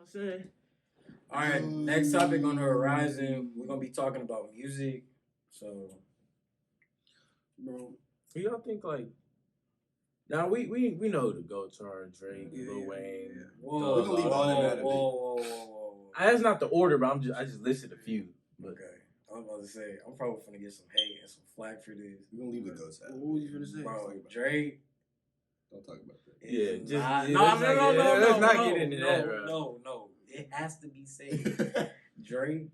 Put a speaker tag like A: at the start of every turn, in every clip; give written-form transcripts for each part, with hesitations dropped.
A: saying?
B: All right, next topic on the horizon. We're gonna be talking about music. So,
A: bro, who y'all think like? Now we know the GOATs are Drake, Lil Wayne.
B: Yeah. Whoa, we can leave all in that. Whoa.
A: That's not the order, but I just listed a few. But.
B: Okay. I was about to say, I'm probably gonna get some hate and some flack for this.
C: We're gonna leave the GOATs out.
D: What was you gonna say?
B: Bro, Drake.
C: Don't talk about that.
A: Yeah, just
B: no.
A: Let's not get into that, bro.
B: No. It has to be said. Drake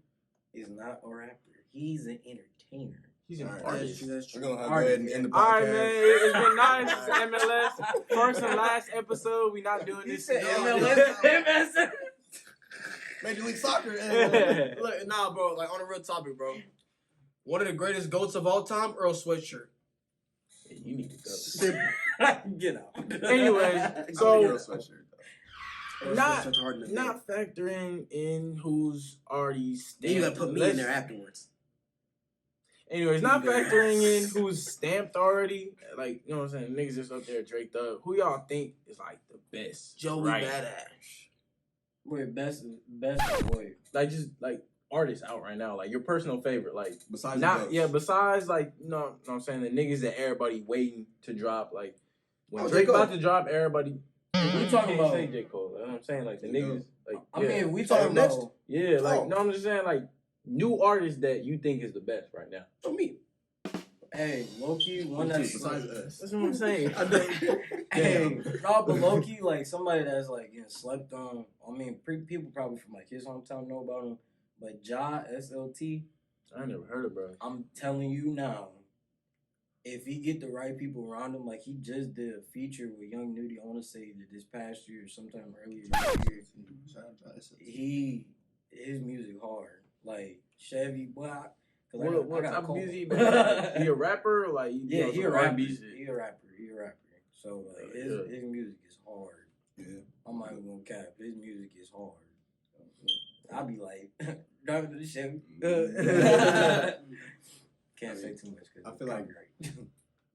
B: is not a rapper. He's an entertainer.
A: He's an artist.
C: We're gonna go ahead and end the podcast.
A: All right, man. It's been nice. MLS. First and last episode. We not doing this.
B: MLS.
C: Major League Soccer.
D: Look, nah, bro. Like on a real topic, bro. One of the greatest GOATs of all time, Earl Sweatshirt.
A: Hey, you need to go.
B: Get out.
A: Anyway, so
D: Not
A: factoring in who's already stamped.
D: You gotta put me in there afterwards.
A: Anyways, not factoring in who's stamped already. Like, you know what I'm saying? Niggas just up there draked up. Who y'all think is like the best?
D: Joey Badass.
B: Wait, best wait.
A: Like just like artists out right now. Like your personal favorite. Like
C: besides
A: besides like you know what I'm saying, the niggas that everybody waiting to drop. Like when Drake about to drop, everybody
B: we talking about
A: say J. Cole. You know what I'm saying? Like the niggas like
B: I mean we talking about
A: like no I'm just saying like new artists that you think is the best right now.
D: For me.
B: Hey, low-key, one that's
C: besides us.
A: That's what I'm saying.
B: Hey, no, but low-key, like, somebody that's, like, getting slept on. I mean, people probably from, like, his hometown know about him. But S.L.T.
A: I never heard of bro.
B: I'm telling you now, if he get the right people around him, like, he just did a feature with Young Nudie, I want to say that this past year or sometime earlier this year. His music hard. Like, Chevy, boy,
A: what type of music? He a rapper or like
B: he a rapper. He a rapper. So like his music is hard.
C: Yeah.
B: I'm not even gonna cap. His music is hard. I'll be like driving to the Chevy. Can't say too much because
C: I feel like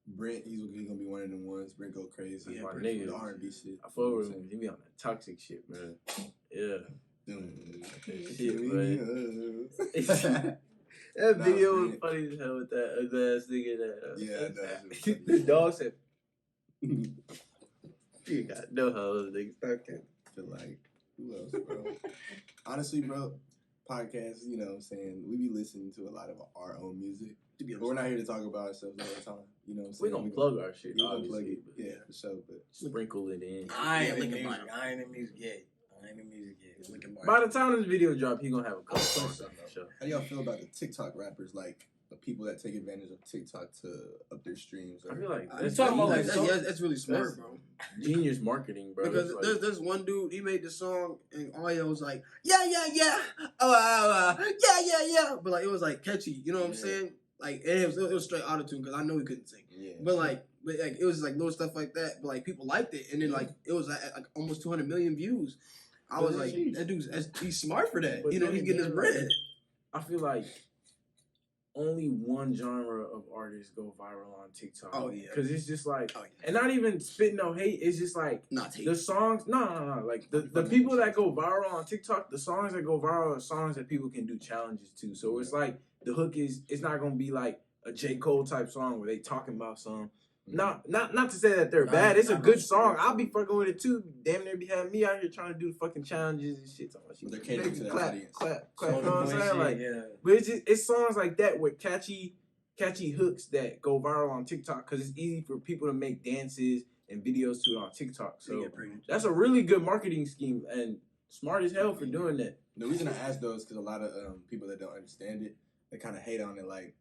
C: Brent, he's gonna be one of them ones. Brent go crazy.
A: Yeah, niggas,
C: the R&B shit.
A: I fuck with him. He be on that toxic shit, man. Yeah. Shit, man. That video was funny as hell with that ass nigga. That the dog said, "You got no hoes, nigga."
C: I feel like who else, bro? Honestly, bro, podcasts. You know what I'm saying? We be listening to a lot of our own music. But we're not here to talk about ourselves all the time. You know what I'm saying?
A: We gonna plug our shit.
C: We gonna plug it. Yeah, for sure. But
A: sprinkle it in.
B: I ain't in music yet.
A: By the time this video drop, he gonna have a couple songs on the show.
C: How do y'all feel about the TikTok rappers, like the people that take advantage of TikTok to up their streams?
A: I feel like
D: that's really smart, bro.
A: Genius marketing, bro.
D: Because there's one dude, he made the song and audio was like, yeah, but like it was like catchy, you know what I'm saying? Like it was straight autotune because I know he couldn't sing.
C: Yeah.
D: But like it was like little stuff like that. But like people liked it, and then like it was like almost 200 million views. I was like, that dude's he's smart for that. But you know, he's getting his bread.
A: I feel like only one genre of artists go viral on TikTok.
D: Oh yeah,
A: because it's just like, and not even spitting no hate. It's just like the songs. No. Like the people that go viral on TikTok, the songs that go viral are songs that people can do challenges to. So it's like the hook is. It's not gonna be like a J. Cole type song where they talking about some. Not to say that they're bad. It's a good song. I'll be fucking with it too. Damn near be having me out here trying to do fucking challenges and shit.
C: But they're catering to the audience.
A: Clap. You know what I'm saying? Like, but it's songs like that with catchy hooks that go viral on TikTok because it's easy for people to make dances and videos to it on TikTok. So that's a really good marketing scheme and smart as hell for doing that.
C: The reason I ask though is because a lot of people that don't understand it, they kind of hate on it. Like,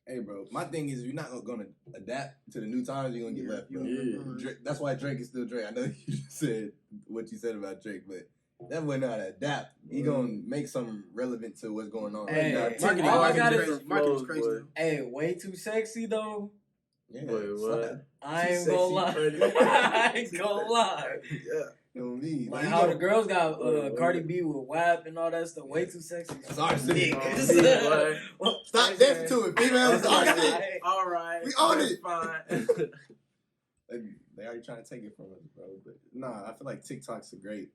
C: hey, bro, my thing is, if you're not going to adapt to the new times, you're going to get left, bro.
A: Yeah.
C: Drake, that's why Drake is still Drake. I know you just said what you said about Drake, but that boy know how to adapt. He going to make something relevant to what's going on.
B: Hey,
D: marketing's crazy.
B: Hey, way too sexy, though.
C: Yeah.
A: Wait, what?
B: I ain't gonna lie. I ain't gonna lie.
C: Yeah. Me.
B: Like how the girls got Cardi B with WAP and all that stuff. Way too sexy.
C: Sorry, stop dancing to it, females.
A: All right.
C: We own it.
A: Fine.
C: They already trying to take it from us, bro. But nah, I feel like TikTok's a great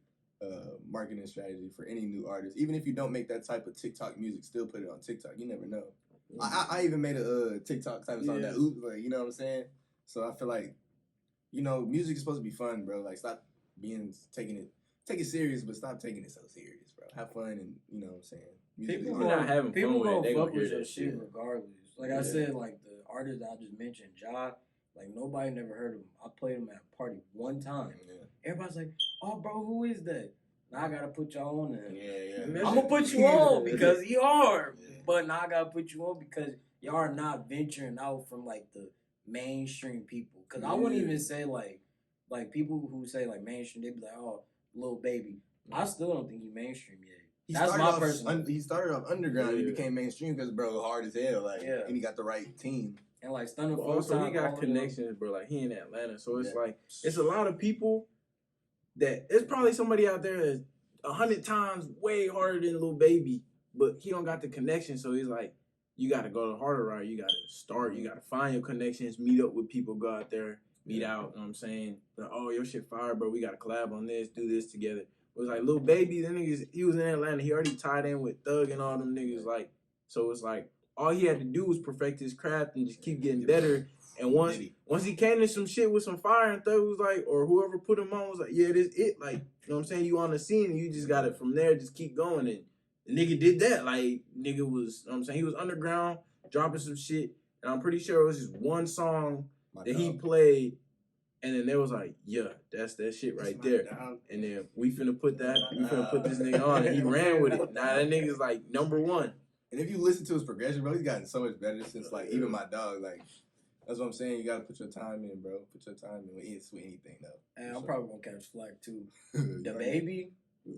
C: marketing strategy for any new artist. Even if you don't make that type of TikTok music, still put it on TikTok. You never know. I even made a TikTok type of song that like, you know what I'm saying? So I feel like, music is supposed to be fun, bro. Like, stop take it serious, but stop taking it so serious, bro. Have fun, and you know what I'm saying.
B: People
A: not having
B: people
A: fun with it, they
B: fuck
A: gonna
B: with
A: hear
B: your
A: that
B: shit
A: shit.
B: regardless. Like I said, like the artist that I just mentioned, Ja, like nobody never heard of him. I played him at a party one time. Yeah. Everybody's like, "Oh, bro, who is that?" Now I gotta put y'all on there.
C: Yeah.
B: I'm gonna put you on because you are, but now I gotta put you on because y'all are not venturing out from like the mainstream people. Because I wouldn't even say like people who say like mainstream, they be like, "Oh, Lil Baby." I still don't think he mainstream yet. That's my personal.
C: He started off underground and he became mainstream because, bro, hard as hell. Like, and he got the right team.
B: And like Stunner
A: also, he got connections, bro. Like, he in Atlanta. So it's like, it's a lot of people that, it's probably somebody out there that's 100 times way harder than Lil Baby, but he don't got the connection. So he's like, you got to go the harder route. You got to start. You got to find your connections, meet up with people, go out there, meet out. You know what I'm saying? Like, oh, your shit fire, bro. We got to collab on this, do this together. It was like Lil Baby, them niggas, he was in Atlanta. He already tied in with Thug and all them niggas. Like, so it's like all he had to do was perfect his craft and just keep getting better. And once he came to some shit with some fire, and Thug was like, or whoever put him on was like, yeah, this it. Like, you know what I'm saying? You on the scene and you just got it from there, just keep going. And the nigga did that. Like, nigga was, you know what I'm saying? He was underground, dropping some shit. And I'm pretty sure it was just one song that he played. And then they was like, yeah, that's that shit right there. And then we finna put this nigga on, and he ran with it. Now that nigga's like #1.
C: And if you listen to his progression, bro, he's gotten so much better since like even my dog. Like, that's what I'm saying. You gotta put your time in, bro. Put your time in with anything though.
B: And I'm probably gonna catch flack too. The Baby,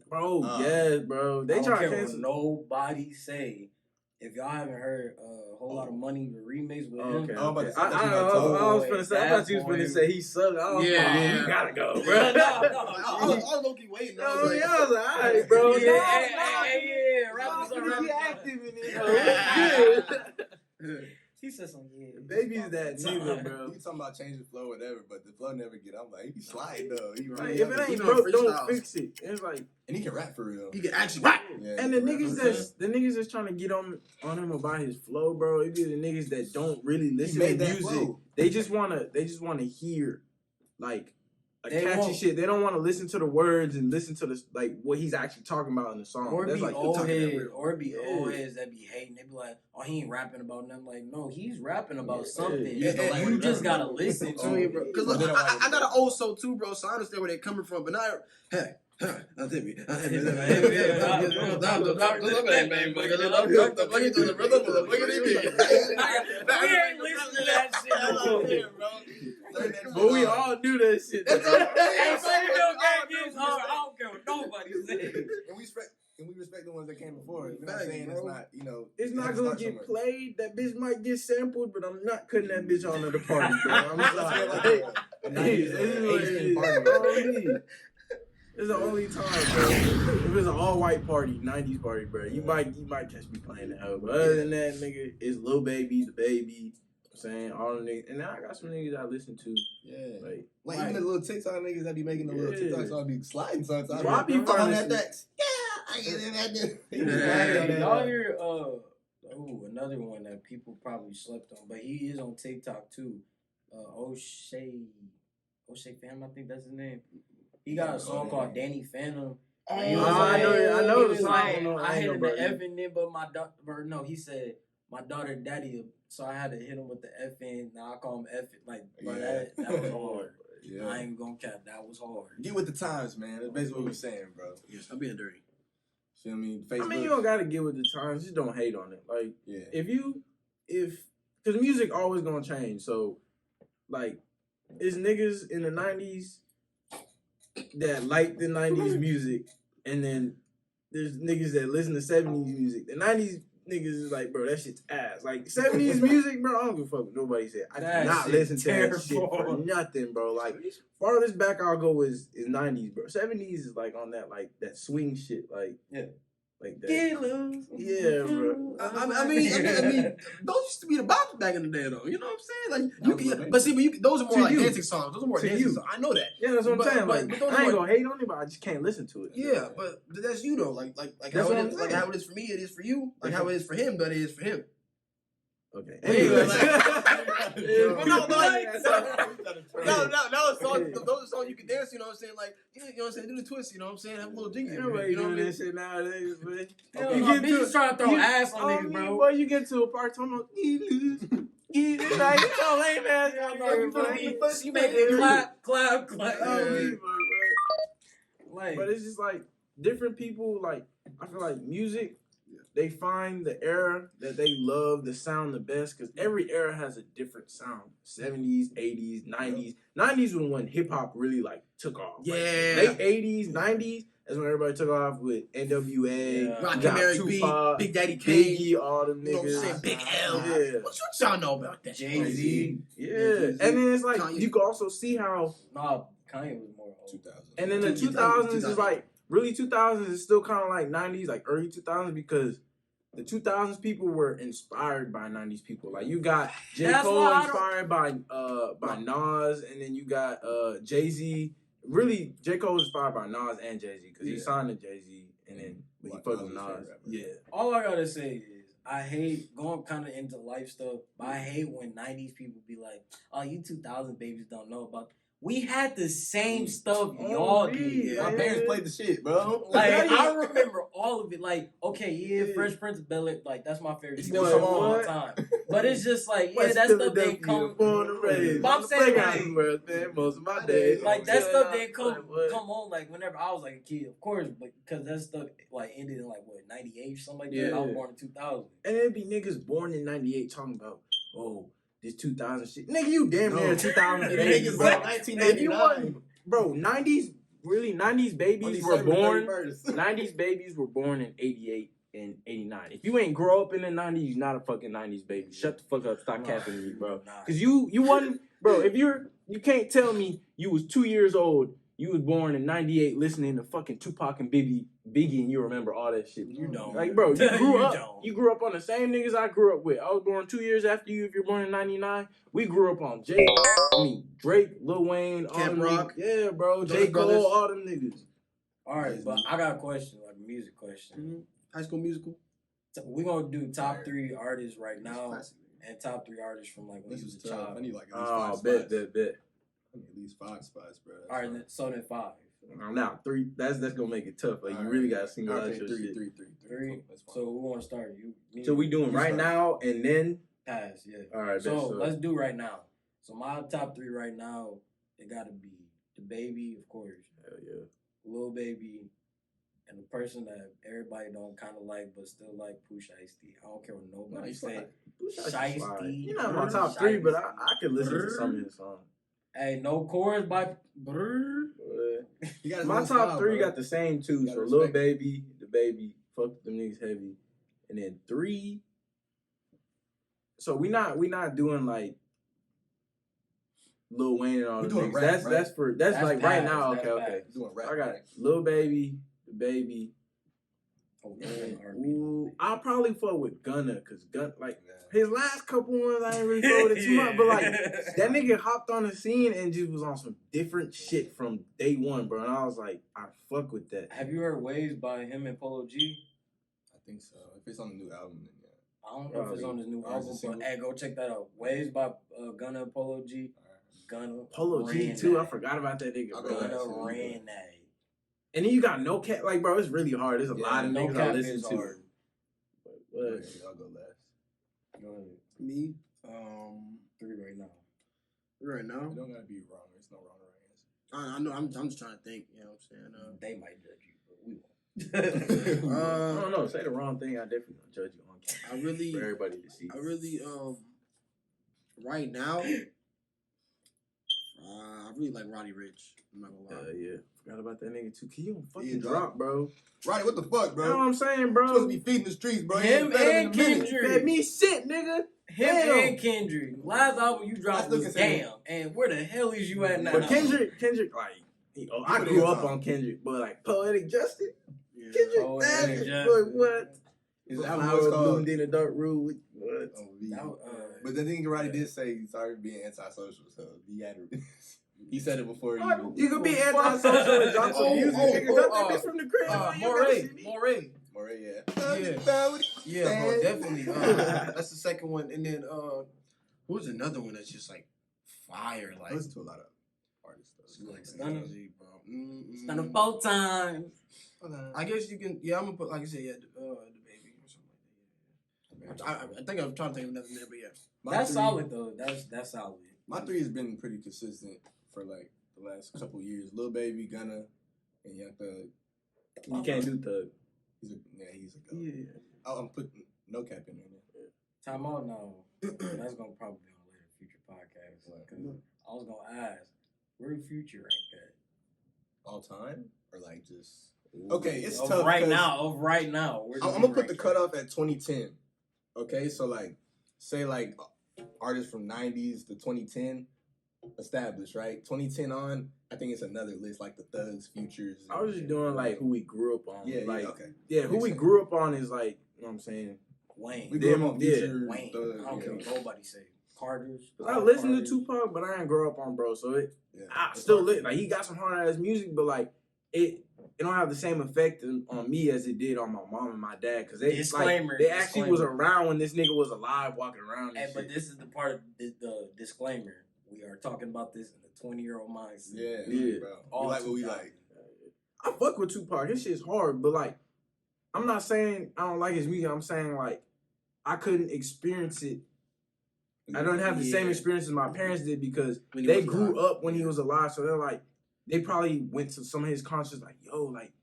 A: bro. Yes, bro. They try to cancel.
B: Nobody say. If y'all haven't heard a whole lot of money the remix with him,
A: I was finna say. I thought you was finna say he sucked. You gotta go, bro.
D: I was low-key waiting. I was like,
A: all right, bro.
B: He
A: active in it.
B: He said something.
A: Baby's that nigga, bro.
C: You talking about changing flow, whatever, but the flow never get. I'm like, he be sliding though.
A: If it ain't broke, don't fix it. It's like,
C: and he can rap for real.
D: He can actually rap.
A: Yeah, and the niggas that's trying to get on him about his flow, bro. It be the niggas that don't really listen to music. Flow. They just wanna hear like a catchy shit. They don't want to listen to the words and listen to the what he's actually talking about in the song.
B: Or
A: that's
B: be
A: like
B: old heads that be hating. They be like, oh, he ain't rapping about nothing. Like, no, he's rapping about something. You just gotta listen to it, bro.
D: Because look, I got an old soul too, bro. So I understand where they're coming from. But now,
A: but we all do that shit.
B: I don't care what nobody says.
C: And we respect the ones that came before. We're not saying it's not,
A: it's not gonna get played. That bitch might get sampled, but I'm not cutting that bitch on at the party, bro. I'm sorry. It's the only time, bro. If it's an all-white party, 90s party, bro, you might catch me playing that hoe. But other than that, nigga, it's Lil Baby, the Baby. I'm saying all the niggas, and now I got some niggas I listen to.
C: Yeah, like even the little TikTok niggas that be making the little TikToks, so I be sliding sometimes.
A: Bro, I be finding
C: that.
B: Y'all hear another one that people probably slept on, but he is on TikTok too. O'Shea Phantom, I think that's his name. He got a song called Danny Phantom.
A: I know the song.
B: I hit him the F in there, but my daughter, no, he said my daughter daddy, so I had to hit him with the F in. Now I call him F. Like, bro, that was hard. Yeah. I ain't gonna cap. That was hard.
C: Get with the times, man. That's basically what we're saying, bro.
D: Yes, I'm being dirty.
C: Feel me? Facebook.
A: I mean, you don't gotta get with the times. Just don't hate on it. Like, because music always gonna change. So, like, it's niggas in the 90s that like the 90s music, and then there's niggas that listen to 70s music. The 90s niggas is like, bro, that shit's ass. Like, 70s music, bro, I don't give a fuck what nobody said. I do not listen to that shit for nothing, bro. Like, farthest back I'll go is 90s, bro. 70s is like on that, like, that swing shit. Like, like that.
B: Get loose.
A: Yeah, bro.
D: I mean, those used to be the bops back in the day, though. You know what I'm saying? Like, you can, but see, those are more like dancing songs. Those are more dancing songs. I know that.
A: Yeah, that's what I'm saying.
D: But
A: I ain't gonna hate on it, but I just can't listen to it.
D: Yeah, but that's you though. Like how it is for me, it is for you. Like how it is for him, that it is for him.
A: Okay.
D: Anyway,
A: Those
D: are songs you can dance. You know what I'm saying? Like you know what I'm saying? Do the twist. You know what I'm saying? Have a little jiggy. You know what I mean?
A: That shit nowadays, man.
B: Bitches trying to throw ass on niggas, bro.
A: Boy, you get to a part time like, it's like, oh, lame ass.
B: You make it clap.
A: But it's just like different people. Like I feel like music. They find the era that they love, the sound the best, because every era has a different sound. 70s, 80s, 90s. 90s was when hip hop really like took off.
D: Yeah.
A: Like, late 80s, 90s, that's when everybody took off with NWA,
D: Rakim,
A: Tupac,
D: Big Daddy Kane,
A: Biggie, all them niggas.
D: You know what I'm saying? Big L.
A: Yeah.
D: What y'all know about that?
B: Jay-Z.
A: Yeah. And then it's like, Kanye. You can also see how...
B: Nah, Kanye was more
A: 2000. And then the 2000s is like, really 2000s is still kind of like 90s, like early 2000s, because... The 2000s people were inspired by 90s people. Like you got J. Cole inspired by Nas, and then you got Jay-Z. Really, J. Cole was inspired by Nas and Jay-Z because he signed to Jay-Z, and then he fucked with Nas. Yeah.
B: All I gotta say is I hate going kind of into life stuff, but I hate when 90s people be like, "Oh, you 2000 babies don't know about." We had the same stuff y'all did.
C: My parents played the shit, bro.
B: Like, I remember all of it. Like, okay, Fresh Prince of Bel-Air, like, that's my favorite song of all time. But it's just like, that stuff didn't come. But I'm saying, like,
A: most of my days.
B: Like, that stuff didn't come on, like, whenever I was, like, a kid, of course. But because that stuff, like, ended in, like, what, 98 or something like that? I was born in 2000.
A: And it'd be niggas born in 98 talking about, this 2000 shit. Nigga, you damn near 2000 babies, bro. 1999. Bro, 90s babies were born. 90s babies were born in 88 and 89. If you ain't grow up in the 90s, you're not a fucking 90s baby. Shut the fuck up. Stop capping me, bro. Because you wasn't, bro, if you can't tell me you was 2 years old, you was born in 98 listening to fucking Tupac and Biggie, and you remember all that shit.
B: You don't.
A: Like, bro, you grew up on the same niggas I grew up with. I was born 2 years after you. If you're born in 99, we grew up on Drake, Lil Wayne, all them Rock. Yeah, bro. J. Cole, all them niggas.
B: All right, but I got a question, like a music question.
D: Mm-hmm. High School Musical.
B: So we're going to do top 3 artists right now and top 3 artists from like when he was a child.
C: I need like at least 5 spots.
A: Bet.
C: I need at least 5 spots, bro.
B: All right, so then 5.
A: Now 3. That's gonna make it tough. Like you really gotta single out your shit.
B: 3. So we want to start.
A: So we doing right now and then
B: pass. Yeah.
A: All right.
B: So let's do right now. So my top 3 right now, it gotta be the Baby, of course.
A: Hell yeah.
B: Lil Baby, and the person that everybody don't kind of like but still like Pooh Shiesty. I don't care what nobody say. Shiesty.
A: You're not my top 3, but I could listen to some of his songs.
B: Hey, no chorus by
A: my top 3 got the same 2. So Lil Baby, the Baby, fuck them niggas heavy, and then 3. So we not doing like Lil Wayne and all the niggas.
C: Rap,
A: that's like
B: past,
A: right now. Okay.
C: Doing rap,
A: I got Lil Baby, the Baby. Ooh, I'll probably fuck with Gunna, cause his last couple ones I ain't really fuck with it too much, but like that nigga hopped on the scene and just was on some different shit from day one, bro. And I was like, I fuck with that.
B: Have you heard Waves by him and Polo G?
C: I think so. If it's on the new album, then yeah.
B: I don't know if it's on his new album, but hey, go check that out. Waves by Gunna and Polo G. Gunna
A: Polo G too. I forgot about that nigga.
B: Gunna ran that.
A: And then you got No Cap. Like, bro, it's really hard. There's a lot of niggas I listen to.
B: Hard.
C: I'll go last.
B: Go ahead.
D: Me?
B: 3 right now.
D: Right now?
C: It don't gotta be wrong. There's no wrong or right answer.
D: I know. I'm just trying to think. You know what I'm saying?
B: They might judge you, but we won't.
A: I don't know. Say the wrong thing. I definitely don't judge you on camera. For everybody to see.
D: I really, right now, I really like Roddy Ricch. I'm not gonna lie.
A: Yeah. Forgot about that nigga too. He don't fucking drop, bro.
C: Roddy, what the fuck, bro?
A: You know what I'm saying, bro?
C: Supposed to be feeding the streets, bro.
B: Him and Kendrick.
A: Fed me shit, nigga.
B: Him and Kendrick. Last album you dropped was Damn. And where the hell is you at now?
A: But Kendrick, like, I grew up on Kendrick, but like Poetic Justice.
D: Yeah.
A: Kendrick, what?
C: His
A: The
C: album
A: flower
C: was called
A: bloomed in a dark room. What?
C: But then Karate did say he started being antisocial, so he had to. He said it before you.
A: You could be antisocial and drop some music. Niggas got that bitch from the crib.
D: Moray, yeah, bro, definitely. That's the second one, and then who's another one that's just like fire? Like,
C: I listen to a lot of artists.
B: Like
D: Stunner, bro.
B: Stunner 4 times.
D: I guess you can. Yeah, I'm gonna put like I said, the baby or something like that. I think I'm trying to think of another name, but yeah.
B: That's solid though. That's solid.
C: My 3 has been pretty consistent for like the last couple years. Lil Baby, Gunna, and Young Thug.
A: You can't do Thug.
C: He's a go.
D: Yeah.
C: Oh, I'm putting no cap in there.
B: Time out now. That's gonna probably be on a later future podcast. Because I was gonna ask, where Future rank at?
C: All time or like just okay? It's tough.
B: Of right now.
C: I'm gonna put the cutoff at 2010. Okay, so like, say like artists from 90s to 2010 established, right? 2010 on, I think it's another list like the Thugs, Futures.
A: I was just doing like who we grew up on.
C: Yeah,
A: like,
C: okay.
A: Yeah, who we grew up on is like, you know what I'm saying?
B: Wayne.
C: We grew up on Future,
B: Wayne.
C: Thug,
B: I don't care what nobody say. Carter's.
A: I listen to Tupac, but I didn't grow up on bro, so I still like he got some hard ass music, but like it don't have the same effect on me as it did on my mom and my dad, because they actually was around when this nigga was alive walking around.
B: But this is the part of the disclaimer. We are talking about this in the 20-year-old mindset.
C: Yeah, bro. We like what we like.
A: I fuck with Tupac. His shit's hard, but like, I'm not saying I don't like his music. I'm saying like, I couldn't experience it. I don't have the same experience as my parents did because they grew up when he was alive. So they're like, they probably went to some of his concerts like, yo, like,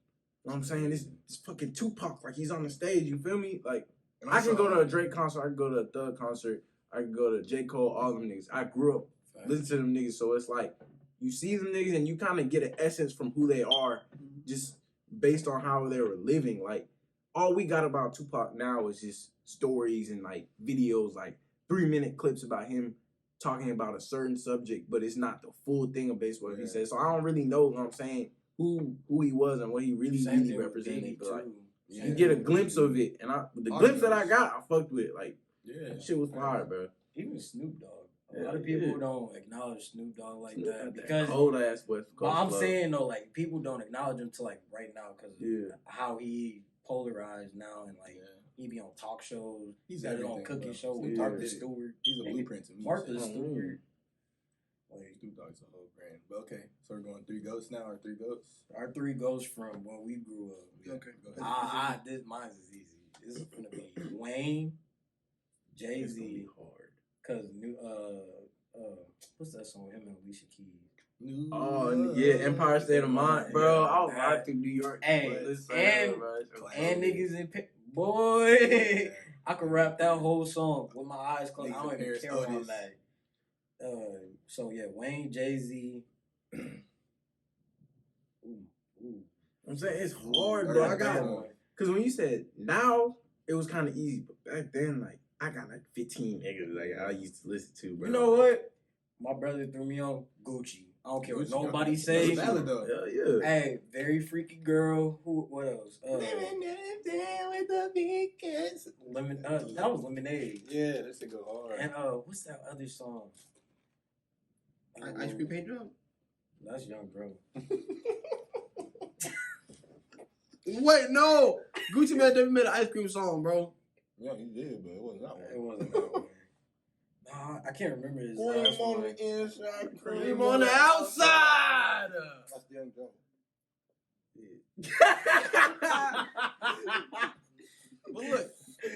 A: you know what I'm saying? This fucking Tupac, like he's on the stage. You feel me? Like, I can go to a Drake concert. I can go to a Thug concert. I can go to J. Cole, all them niggas. I grew up listening to them niggas. So it's like, you see them niggas and you kind of get an essence from who they are just based on how they were living. Like, all we got about Tupac now is just stories and like videos, like 3-minute clips about him talking about a certain subject, but it's not the full thing of what he said. So I don't really know, what I'm saying, who he was and what he really represented. But like, you get a glimpse of it, and the glimpse that I got, I fucked with. Like, shit was fire, bro.
B: Even Snoop Dogg. A lot of people don't acknowledge Snoop Dogg like that because
A: old ass West Coast.
B: I'm saying though, like people don't acknowledge him till like right now because how he polarized now and like he be on talk shows. He's on cooking shows with Martha Stewart.
C: He's a blueprint to me.
B: Martha Stewart.
C: Like Snoop Dogg's a whole brand. But okay, so we're going 3 goats now. Our 3 goats.
B: Our 3 goats from when we grew up.
C: Okay, go ahead.
B: Mine is easy. This is gonna be Wayne, Jay-Z. Cause what's that song with him and Alicia Keys?
A: Oh yeah, Empire State of Mind, bro. I was riding through New York.
B: Hey, and niggas in boy, I could rap that whole song with my eyes closed. I don't even care where I'm at. So yeah, Wayne, Jay-Z.
A: I'm saying it's hard, bro. I got one. Cause when you said now, it was kind of easy, but back then, like, I got like 15 niggas like I used to listen to, bro.
B: You know what? My brother threw me on Gucci. I don't care what nobody says.
C: Valid though.
A: Yeah.
B: Hey, very freaky girl. What else?
C: With the big kids.
B: That was Lemonade.
C: Yeah, that shit go hard.
B: And what's that other song?
D: Ice Cream Paint Job.
B: That's Young Bro.
D: Wait, no. Gucci Mane never made an ice cream song, bro.
C: Yeah, he did, but it wasn't that one.
B: It wasn't that one. Nah, I can't remember his
C: Cream
B: last
C: on
B: one.
C: the inside,
D: Cream on the outside.
C: That's the Young Joe.
D: But look,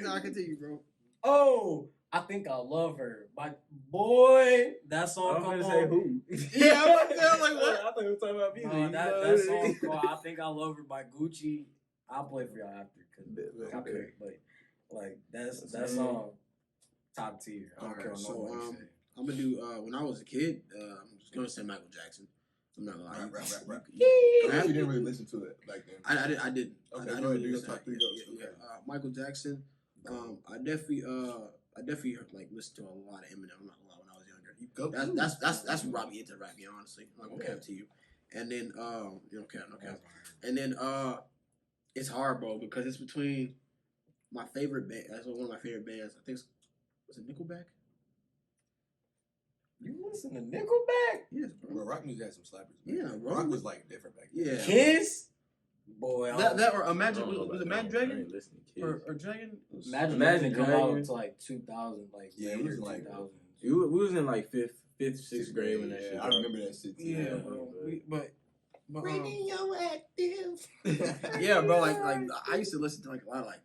D: I continue, bro.
B: Oh, I think I love her. My boy, that song come on.
A: Say who?
D: Yeah, I was like, what?
A: I thought we were talking about music.
B: That song called I Think I Love Her by Gucci. I'll play for y'all after because copyright. But like that song top tier. I don't care what nobody say.
D: I'm gonna do when I was a kid. I'm just gonna say Michael Jackson. I'm not gonna lie.
C: Rap. You didn't really listen to it back then.
D: I didn't.
C: Okay,
D: I
C: go ahead.
D: didn't
C: Do top 3 goats.
D: yeah. Michael Jackson. I definitely like listened to a lot of Eminem. I'm not gonna lie, when I was younger. That's what brought me into rap, honestly. I'm not gonna cap to you. And then no cap. And then It's hard, bro, because it's between my favorite band. That's one of my favorite bands. I think was it Nickelback?
B: You listen to Nickelback?
D: Yes, bro.
C: Bro, rock music had some slappers.
D: Yeah, bro.
C: Rock was like different back then.
D: Yeah.
B: Kiss? Boy,
D: That or Imagine was it Imagine Dragon or Dragon?
B: Imagine Dragon come out to like 2000, like
C: yeah, it was like
B: 2000.
A: We was in like fifth, sixth grade when that shit.
C: I remember that shit too.
D: Yeah, bro. But
C: radioactive.
D: Yeah, bro. Like I used to listen to like a lot of like.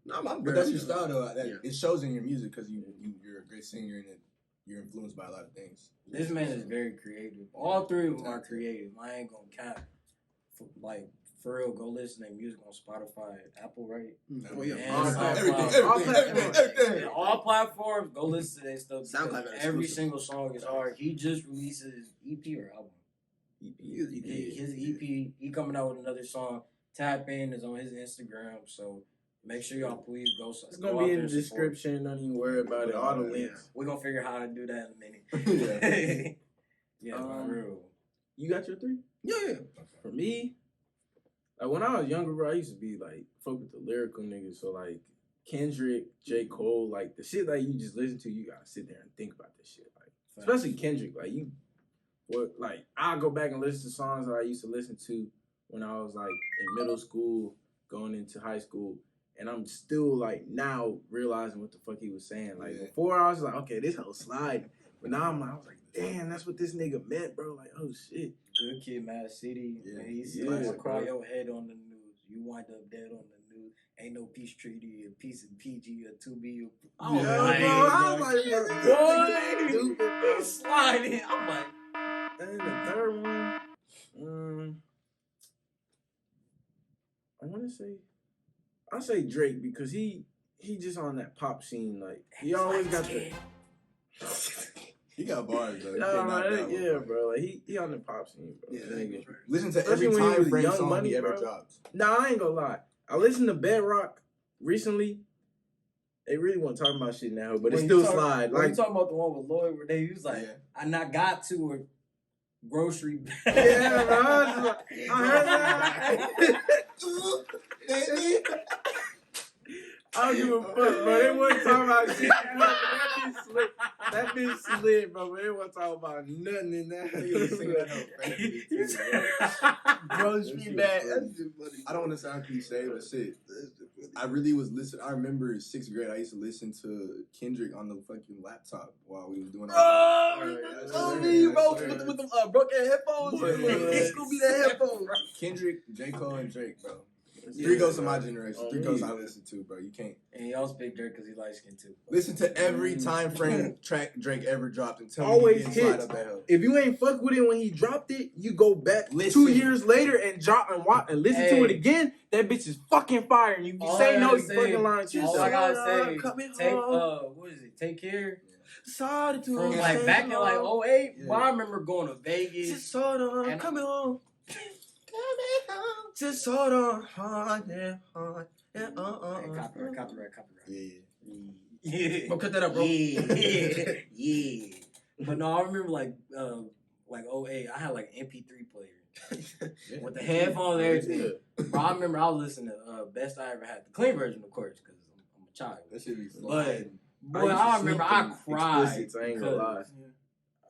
D: No,
C: but that's your style though. It shows in your music because you're a great singer and you're influenced by a lot of things.
B: This man is very creative. All three of them are creative. I ain't gonna cap. For real, go listen to their music on Spotify, Apple, right?
D: Oh yeah,
B: everything. All platforms. Go listen to their stuff.
D: SoundCloud
B: Every single song is hard. He just released his EP or album. His EP. He coming out with another song. Tap in is on his Instagram. So make sure y'all please go.
A: It's gonna be in the description. Don't even worry about it. All the links.
B: We're gonna figure out how to do that in a minute. Yeah, for real.
A: You got your 3?
D: Yeah.
A: For me, like when I was younger, bro, I used to be like fuck with the lyrical niggas. So like Kendrick, J. Cole, like the shit that you just listen to, you gotta sit there and think about this shit. Like especially Kendrick, like I'll go back and listen to songs that I used to listen to when I was like in middle school, going into high school. And I'm still like now realizing what the fuck he was saying. Like before I was like, okay, this whole slide. But now I was like, damn, that's what this nigga meant, bro. Like, oh shit.
B: Good Kid, Mad City.
A: Yeah.
B: He said, I cry your head on the news. You wind up dead on the news. Ain't no peace treaty, a peace and PG, a 2B.
A: I was like,
B: boy, he's sliding. I'm like,
A: and the third one, I want to say, I say Drake because he just on that pop scene. Like he always got the.
C: He got bars though.
A: Yeah, bro. Like he on the pop scene, bro.
D: Yeah,
C: listen to every time frame song
A: money,
C: he ever
A: bro.
C: drops.
A: Nah, I ain't gonna lie. I listened to Bedrock recently. They really want to talk about shit now, but it's still slide.
B: Like you talking about the one with Lloyd where he was like, I not got to a grocery bag.
A: Yeah, bro. I heard that. I don't give a fuck, bro. They wasn't talking about shit. That bitch slid, bro. They wasn't talking about nothing in that.
D: Grocery bag.
C: I don't want to sound cliche, but shit. I really was listening. I remember in 6th grade, I used to listen to Kendrick on the fucking laptop while we was doing
D: bro, with the broken headphones. It's gonna be that headphone.
C: Kendrick, J. Cole, and Drake, bro. 3 goes to my generation. 3 goes I listen to, bro. You can't.
B: And he also picked Drake because he light skinned too.
C: Listen to every time frame track Drake ever dropped and tell
A: always
C: me he didn't slide
A: hits.
C: up that hill.
A: If you ain't fuck with it when he dropped it, you go back 2 years later and drop and watch and listen to it again. That bitch is fucking fire. And you say no, you fucking lying to yourself.
B: All I gotta say, what is it? Take Care.
D: Sorry to
B: from like back in like 08. Yeah. Well, I remember going to Vegas.
D: Just hold on, coming home. Just hold on, copyright.
B: Yeah.
D: Bro, cut that up, bro.
B: Yeah. But no, I remember like 08, I had like an MP3 player with the headphones and everything. Bro, I remember I was listening to Best I Ever Had, the clean version, of course, because I'm a child.
C: That should be
B: but boy, I remember I cried.
A: I ain't gonna lie.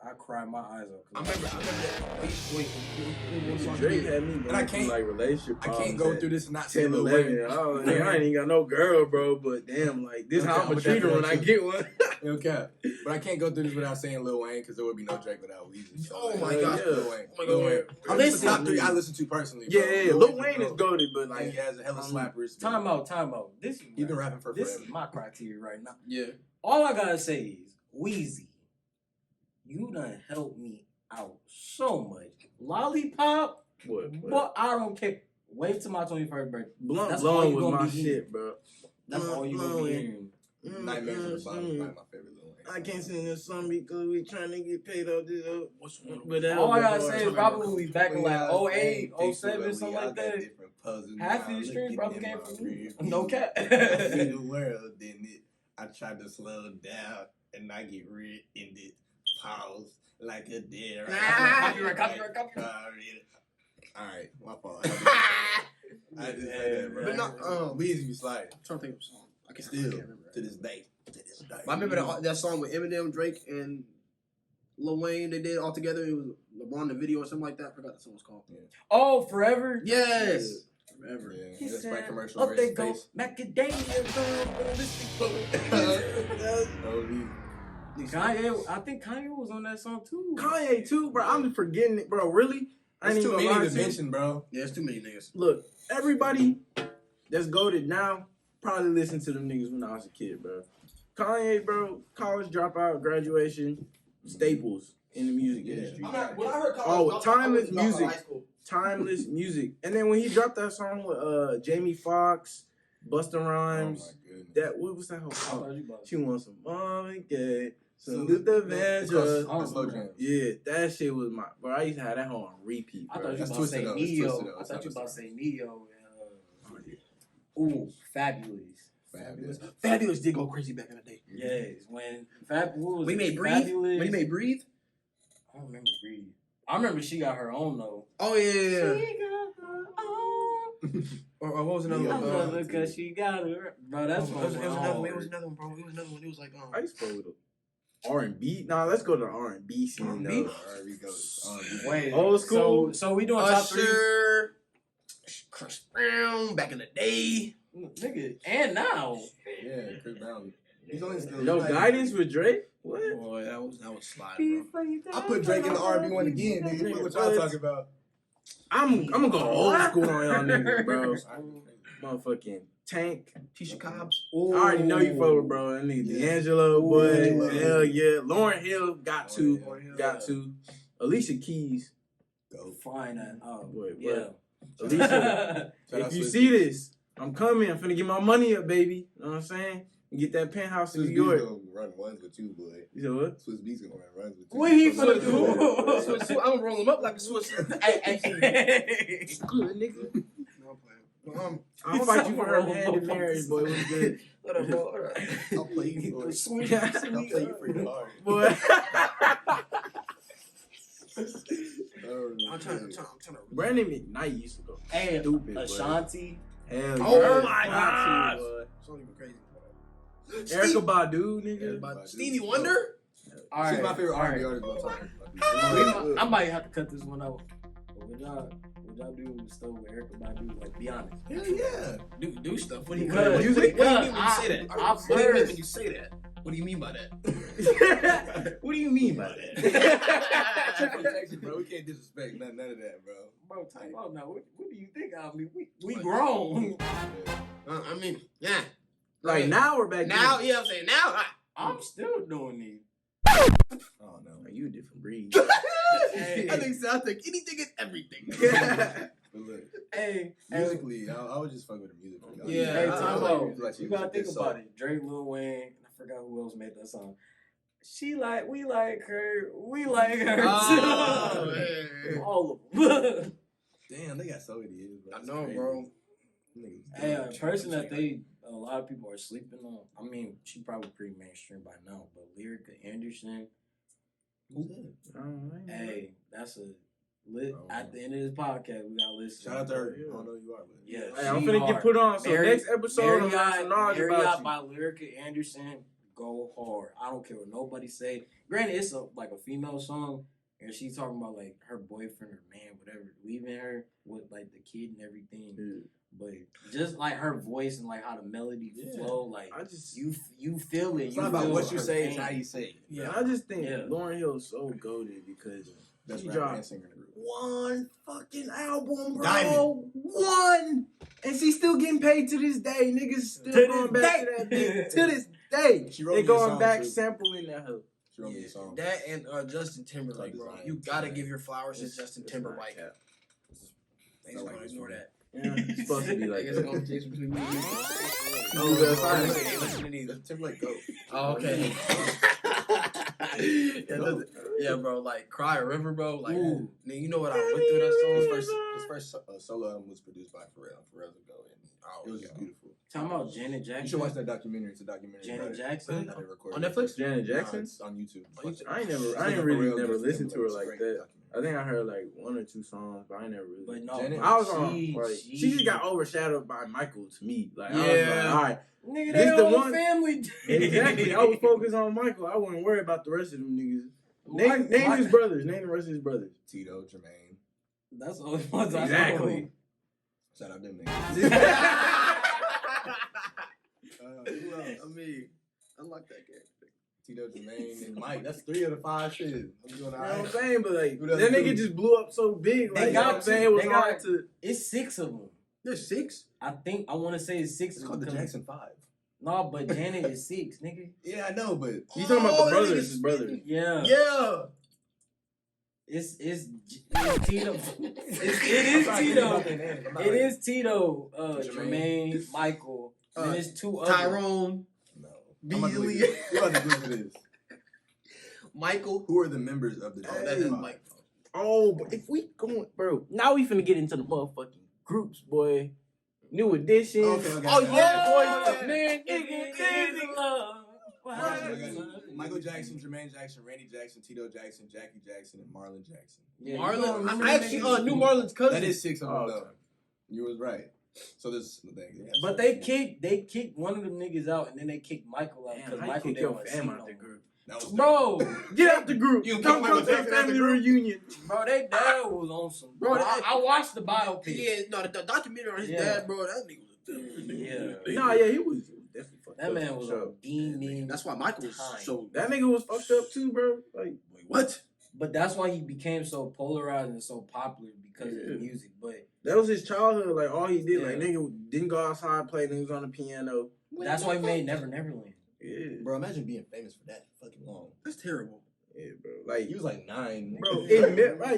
B: I cried my eyes out.
D: I remember that.
A: Drake had me going through like relationship
C: problems. I can't go through this and not say
A: 11. I ain't even got no girl, bro. But damn, like this how I'm gonna treat her when I get one.
C: Okay, but I can't go through this without saying Lil Wayne because there would be no Drake without Weezy. So,
D: oh my gosh,
C: Lil Wayne. This is the top 3 I listen to personally.
A: Yeah, Lil Wayne is goated, but like
C: he has a hella slappers.
B: Time out. He's
C: been rapping for forever.
B: This is my criteria right now.
D: Yeah.
B: All I gotta say is Weezy. You done helped me out so much. Lollipop, but I don't care. Wait till my 21st birthday.
A: Blunt Blowing was my shit, bro.
B: That's all you gonna be hearing.
C: Nightmares in the Bottom is my favorite Lil Wayne.
A: I can't sing this song because we trying to get paid off this.
B: All I gotta say is probably back in like 08, 07, something like that. Half of the streams probably came from me. No cap.
C: See the world, didn't it? I tried to slow down and I get rid in it. Pause like a deer.
B: Copyright.
C: Alright, my fault. I just say that, bro.
D: But not,
C: we used to be sliding.
D: I'm trying to think of a song. I can't remember.
C: To this day.
D: But I remember that song with Eminem, Drake, and Lil Wayne. They did it all together. It was LeBron the video or something like that. I forgot the song was called.
C: Yeah.
B: Oh, Forever.
D: Yes. Forever.
C: Yeah.
B: He
C: That's
B: said,
C: Sprite commercial.
B: up they go,
C: Face.
B: macadamia Kanye, I think Kanye was on that song too.
A: Kanye too, bro. I'm forgetting it, bro. Really? I ain't
C: There's
A: even
C: too
A: gonna lie
C: many to
A: to you.
C: mention, bro.
D: Yeah, it's too many niggas.
A: Look, everybody that's goated now probably listened to them niggas when I was a kid, bro. Kanye, bro, college dropout, graduation, staples in the music industry.
D: When I heard college,
A: Timeless
D: I was
A: music.
D: high school.
A: Timeless music. And then when he dropped that song with Jamie Foxx, Busta Rhymes,
C: Oh my goodness.
A: that what was that whole
B: I
A: song?
B: thought you about
A: She wants some mom and gay.
C: So
A: Some Luther Vandross.
C: the slow jams.
A: Yeah, that shit was my bro. I used to have that whole on repeat,
B: I
A: bro.
B: thought you
C: That's
B: about to say
C: twisted, though. It's
B: Neo.
C: twisted, though.
B: I
C: It's
B: thought you
C: not
B: about to
C: the
B: say Neo. Ooh, Fabulous.
D: Fabulous did go crazy back in the day.
B: Yes, when what was
D: When he
B: it?
D: made Breathe.
B: Fabulous.
D: When he made Breathe.
B: I don't remember Breathe. I remember she got her own though.
D: Oh yeah.
B: She got her own.
D: Or what was another
C: Yeah,
B: I
D: one?
B: love her because she got her. Bro, that's
D: It
B: one.
D: was another one. It was another one, bro. It was another one. It was like
A: I used to go with R&B. Nah, let's go to the R&B scene
D: R&B?
A: though.
C: R&B goes.
B: Wait,
A: Old school.
B: So we doing top three,
D: Usher, Chris Brown, back in the day.
B: nigga, and now.
C: Yeah, Chris Brown. He's only still.
A: No guidance with Drake? What?
D: Boy, that was sliding, bro.
C: I put Drake in the R&B one again, nigga. What y'all talking about?
A: I'm gonna go old school on y'all niggas, bro.
C: R&B.
A: Motherfucking Tank.
D: Tisha Cobbs.
A: I already know you fuck with bro. That nigga D'Angelo, boy.
C: D'Angelo.
A: Hell yeah. Lauryn Hill got to.
C: Lauryn Hill.
A: Got to. Alicia Keys.
C: Go.
B: Fine and
A: Boy,
B: yeah.
A: Alicia,
C: Shout out
A: if you
C: Swizz
A: see
C: Beatz.
A: this, I'm coming. I'm finna get my money up, baby. You know what I'm saying? And get that penthouse in
C: Swizz
A: New
C: Beatz
A: York.
C: gonna run ones with you, boy.
A: You said what?
C: Swizz Beatz gonna run runs with you.
B: What he
C: So
B: finna
C: much
B: do?
C: more.
D: I'm gonna roll him up like a Swiss.
B: Hey.
A: Good, nigga.
D: No, I'm playing.
A: I'll fight you for her hand in marriage, boy. What's good?
D: What up, bro? What up?
C: I'll play you for it.
D: Sweet.
C: I'll play you for your heart.
A: Boy.
D: I'm trying to.
A: Brandon McKnight used to go.
B: Hey,
A: Stupid, boy.
B: Ashanti.
A: Hell
D: Oh
A: yeah.
D: my
A: Got
D: gosh.
A: to, boy.
D: It's not even crazy.
A: Erica Badu, nigga.
C: Badu.
D: Stevie Wonder?
B: All
C: She's
B: right,
C: my favorite
B: all
C: R&B
B: right.
C: artist of all time.
B: I might have to cut this one out. But would y'all do stuff with Erica Badu? Like, be honest.
C: Hell yeah.
D: Do stuff. What do you
B: Because-
D: mean? What do you mean when you
B: because
D: say that?
B: I
D: What do you mean
B: first-
D: when you say that? What do you mean by that?
A: What do you mean by that?
C: Check protection, bro. We can't disrespect none of that, bro.
B: Bro, time out now. What do you think of me? We grown.
D: I mean, yeah.
A: Like now we're back
D: Now,
A: then.
D: yeah, I'm saying now.
B: I'm still doing these.
C: Oh no.
A: Are you a different breed?
D: I think so. I think anything and everything.
C: But look,
B: Hey,
C: musically, I was just fucking with the music.
D: Yeah,
B: Hey,
D: I
B: time
D: like
B: out.
C: music. Like
B: You gotta think about it. Drake, Lil Wayne, I forgot who else made that song. We like her
D: Oh,
B: too.
D: man.
B: All of them.
C: Damn, they got so many hits, bro.
D: I
C: It's
D: know,
C: crazy.
D: bro.
C: Niggas
B: Hey, a
C: dumb.
B: person that a lot of people are sleeping on. I mean, she probably pretty mainstream by now, but Lyrica Anderson.
C: Who's that?
B: Hey, that's a lit.
C: Oh,
B: At the end of this podcast, we gotta listen.
C: Shout out to her. I don't know who you are, but
B: Yeah.
A: Hey, I'm
B: She
A: finna
B: hard.
A: get put on. So next episode, I'm gonna have some knowledge
B: Marriott
A: about you.
B: by Lyrica Anderson. Go hard. I don't care what nobody say. Granted, it's like a female song, and she's talking about like her boyfriend or man, whatever, leaving her with like the kid and everything.
A: Dude,
B: But just like her voice and like how the melody flow, like
A: I just,
B: you feel it.
C: it's
B: You
C: not about
B: feel
C: what you
B: her
C: say, it's
B: pain.
C: how you say it.
A: yeah, I just think
B: Yeah.
A: Lauryn Hill is so goated because
C: Best
A: she
C: rapper
A: dropped
C: and singer in the group.
A: one fucking album, bro.
C: Diamond.
A: One, and she's still getting paid to this day. Niggas still
B: To
A: going
B: this
A: back
B: day.
A: to that bitch. To this day,
C: She wrote
A: they
C: me a
A: going
C: song,
A: back
C: too.
A: sampling that hoe.
C: She wrote me a song.
D: That and Justin Timberlake, bro. You gotta give your flowers to Justin Timberlake. They just gonna ignore that.
A: Yeah, it's supposed to be like
D: It's
A: that.
D: gonna change between me and you.
A: Oh, that's
D: I
A: fine.
D: ain't listening to either.
C: Timberlake go.
D: Oh, okay. Yeah, bro. Like Cry a River, bro. Like,
B: Ooh.
D: nigga, you know what I went through that song.
C: His first solo album was produced by Pharrell. Pharrell's a go, and it was just beautiful.
B: Talking about Janet Jackson.
C: You should watch that documentary. It's a documentary.
B: Janet Jackson
D: on Netflix.
A: Janet Jackson.
C: It's on YouTube.
A: I ain't really never listened to her like that. I think I heard like 1 or 2 songs, but I never really.
B: But no,
C: Janet,
A: I was on. She just got overshadowed by Michael to me. Like, I was like, all right,
B: nigga, they the one family.
A: Exactly. I was focused on Michael. I wouldn't worry about the rest of them niggas. Name his brothers. Name the rest of his brothers.
C: Tito, Jermaine.
B: That's all it was.
A: Exactly.
C: Shout out them niggas. Who else?
D: I mean, I like that character.
C: Tito, Jermaine, and Mike. That's 3 of the 5 shit. I'm doing
A: You know what I'm saying? But like, that nigga just blew up so big. Like,
B: They got
A: you know what I'm saying? It was hard to.
B: It's 6 of them.
D: There's 6.
B: I want to say it's 6.
C: It's called the Jackson 5.
B: No, but Janet is 6, nigga.
C: Yeah, I know, but
A: You talking about the brothers? His brothers.
B: Yeah.
D: Yeah.
B: It's Tito. It is Tito. It is Tito. Jermaine, Michael. And it's 2 others.
D: Tyrone.
C: No.
D: Beasley.
C: You about to Google this.
D: Michael.
C: Who are the members of the Jackson 5?
D: Mike.
A: Oh, but if we going, bro, now we finna get into the motherfucking groups, boy. New edition.
C: Okay.
D: Oh, yeah,
A: boy.
B: Man, nigga, love.
C: Michael Jackson, Jermaine Jackson, Randy Jackson, Tito Jackson, Jackie Jackson, and Marlon Jackson.
B: Yeah,
D: Marlon. I actually knew Marlon's cousin.
C: That is 6 of them, though. You was right. So this is the thing.
B: But they kicked one of them niggas out, and then they kicked Michael out because Michael didn't want to see
A: out
B: no
A: the group.
B: Bro,
A: get out the group.
C: You
A: Come to the family reunion.
B: Bro, they dad was on some.
D: Bro,
B: I watched the biopic.
D: Yeah, no, the documentary on his dad, bro. That nigga was
A: He was definitely fucked
B: that
A: up.
B: man was a demon.
D: That's why Michael was so.
A: That nigga was fucked up too, bro. Like,
D: wait, what?
B: But that's why he became so polarized and so popular because of the music. But
A: that was his childhood. Like, all he did, like, nigga didn't go outside, play niggas on the piano.
B: That's why he made Never Neverland.
A: Yeah,
C: bro. Imagine being famous for that fucking long.
D: That's terrible.
A: Yeah, bro. Like,
C: he was like 9,
A: bro.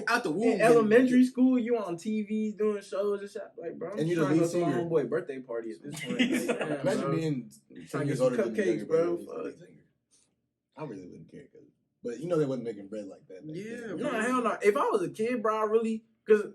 D: Out the womb.
A: In elementary school, you on TV doing shows and shit. Like, bro, I'm
C: and
A: just
C: you're
A: trying
C: the
A: to go to my homeboy birthday party at this point. Like, damn,
C: imagine
A: bro.
C: being
A: trying to get
C: years
A: some
C: older than
A: cupcakes, bro.
C: I really wouldn't care, but you know they wasn't making bread like that.
D: Yeah,
A: no, hell no. If I was a kid, bro, I really, because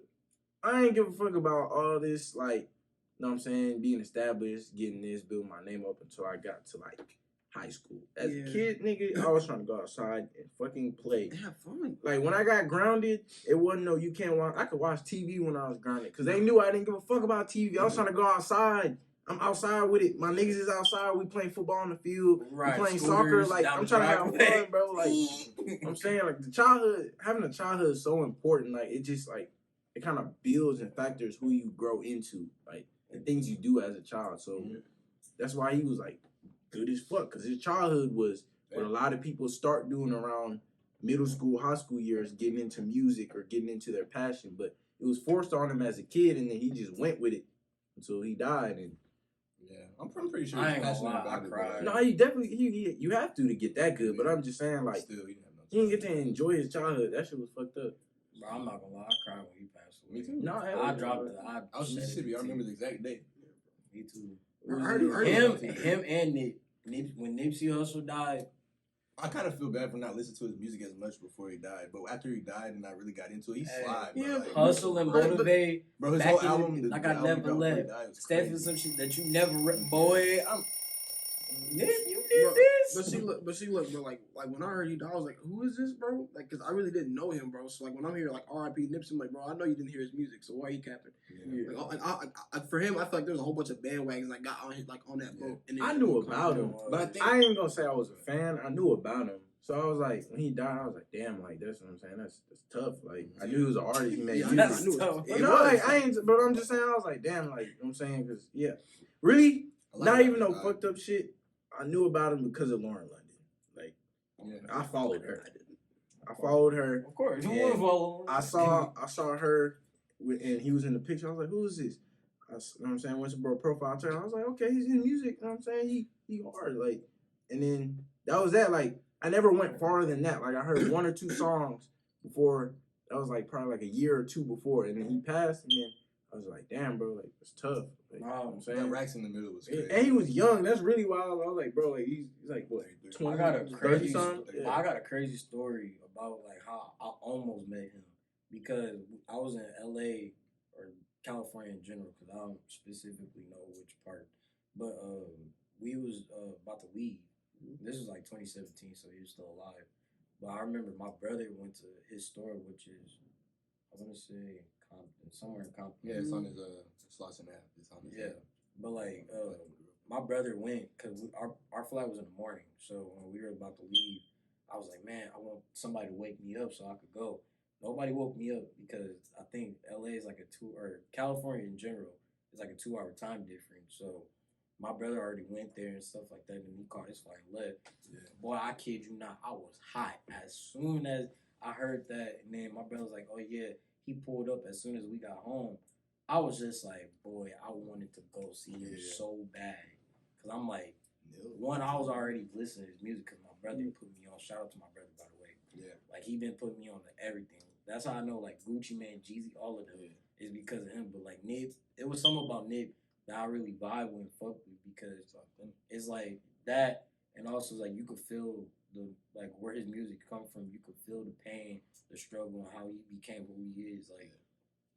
A: I ain't give a fuck about all this, like, you know what I'm saying, being established, getting this, building my name up until I got to, like, high school. As a kid, nigga, I was trying to go outside and fucking play.
D: Have fun.
A: Like, when I got grounded, it wasn't no, you can't watch. I could watch TV when I was grounded, because they knew I didn't give a fuck about TV. I was trying to go outside. I'm outside with it. My niggas is outside. We playing football on the field.
B: Right.
A: We playing soccer. Like, I'm trying to have fun, bro. Like, I'm saying, like, the childhood, having a childhood is so important. Like, it just, like, it kind of builds and factors who you grow into, like, and things you do as a child. So that's why he was, like, good as fuck, because his childhood was what a lot of people start doing around middle school, high school years, getting into music or getting into their passion. But it was forced on him as a kid, and then he just went with it until he died. And
C: I'm pretty sure
B: I
C: he's
B: ain't gonna
C: passionate
B: lie,
C: about
B: I
C: it.
B: cried.
A: no, he definitely you have to get that good. But I'm just saying, like,
C: Still, he
A: didn't get to enjoy his childhood. That shit was fucked up.
B: Bro, I'm not gonna lie, I cried when he passed away.
C: Me too.
A: No,
B: I dropped it.
C: I was in Mississippi. I remember the exact day.
B: Me too.
D: Him
B: and Nip. When Nipsey Hussle died,
C: I kind of feel bad for not listening to his music as much before he died. But after he died and I really got into it, he slide.
D: Yeah,
C: Like,
B: Hustle and Motivate.
C: bro, his
B: back
C: whole
B: in
C: album,
B: like I never left. Step in some shit that you never boy. Nip, you did
D: Bro,
B: this.
D: But see, look, bro. Like when I heard he died, I was like, "Who is this, bro?" Like, cause I really didn't know him, bro. So like when I'm here, like R.I.P. Nipsey, I'm like, bro, I know you didn't hear his music, so why are you capping?
A: Yeah.
D: Like, for him, I feel like there was a whole bunch of bandwagons that got on his on that boat. And
A: I knew about him,
C: but
A: I ain't gonna say I was a fan. I knew about him. So I was like, when he died, I was like, damn, like, that's what I'm saying. That's tough. Like, I knew he was an artist. He made music.
B: That's
A: I knew
B: tough.
A: it. No, like, I ain't, but I'm just saying, I was like, damn, like, you know what I'm saying? Because, yeah. Really, not even no fucked up shit. I knew about him because of Lauren London. Like, I followed her. I followed her.
B: Of course, you want to follow.
A: I saw her, and he was in the picture. I was like, who is this? You know what I'm saying? Went to bro profile turn. I was like, okay, he's in music. You know what I'm saying? He hard. Like, and then that was that. Like, I never went farther than that. Like, I heard 1 or 2 songs before. That was like probably like a year or 2 before, and then he passed, and then I was like, damn, bro, like, it's tough. Like, you know what I'm saying?
C: That Racks in the middle was crazy.
A: And he was young. That's really wild. I was like, bro, like, he's like, what, 20,
B: I got a
A: 30
B: crazy.
A: something? Yeah.
B: I got a crazy story about like how I almost met him because I was in LA or California in general because I don't specifically know which part, But we was about to leave. This was like 2017, so he was still alive. But I remember my brother went to his store, which is, I want to say Compton, somewhere in Compton.
C: Yeah, it's on his Slauson app. It's on his app.
B: But like my brother went because our flight was in the morning. So when we were about to leave, I was like, man, I want somebody to wake me up so I could go. Nobody woke me up because I think LA is like or California in general is like a 2-hour time difference. So my brother already went there and stuff like that, and he caught his flight and left. Yeah. Boy, I kid you not, I was hot as soon as I heard that, and then my brother was like, oh yeah, he pulled up as soon as we got home. I was just like, boy, I wanted to go see him so bad. Because I'm like, one, I was already listening to his music because my brother put me on. Shout out to my brother, by the way. Yeah. Like, he been putting me on to everything. That's how I know, like, Gucci Mane, Jeezy, all of them is because of him. But, like, Nip, it was something about Nip that I really vibe with and fuck with because it's like that. And also, like, you could feel like, where his music come from. You could feel the pain, the struggle, and how he became who he is. Like,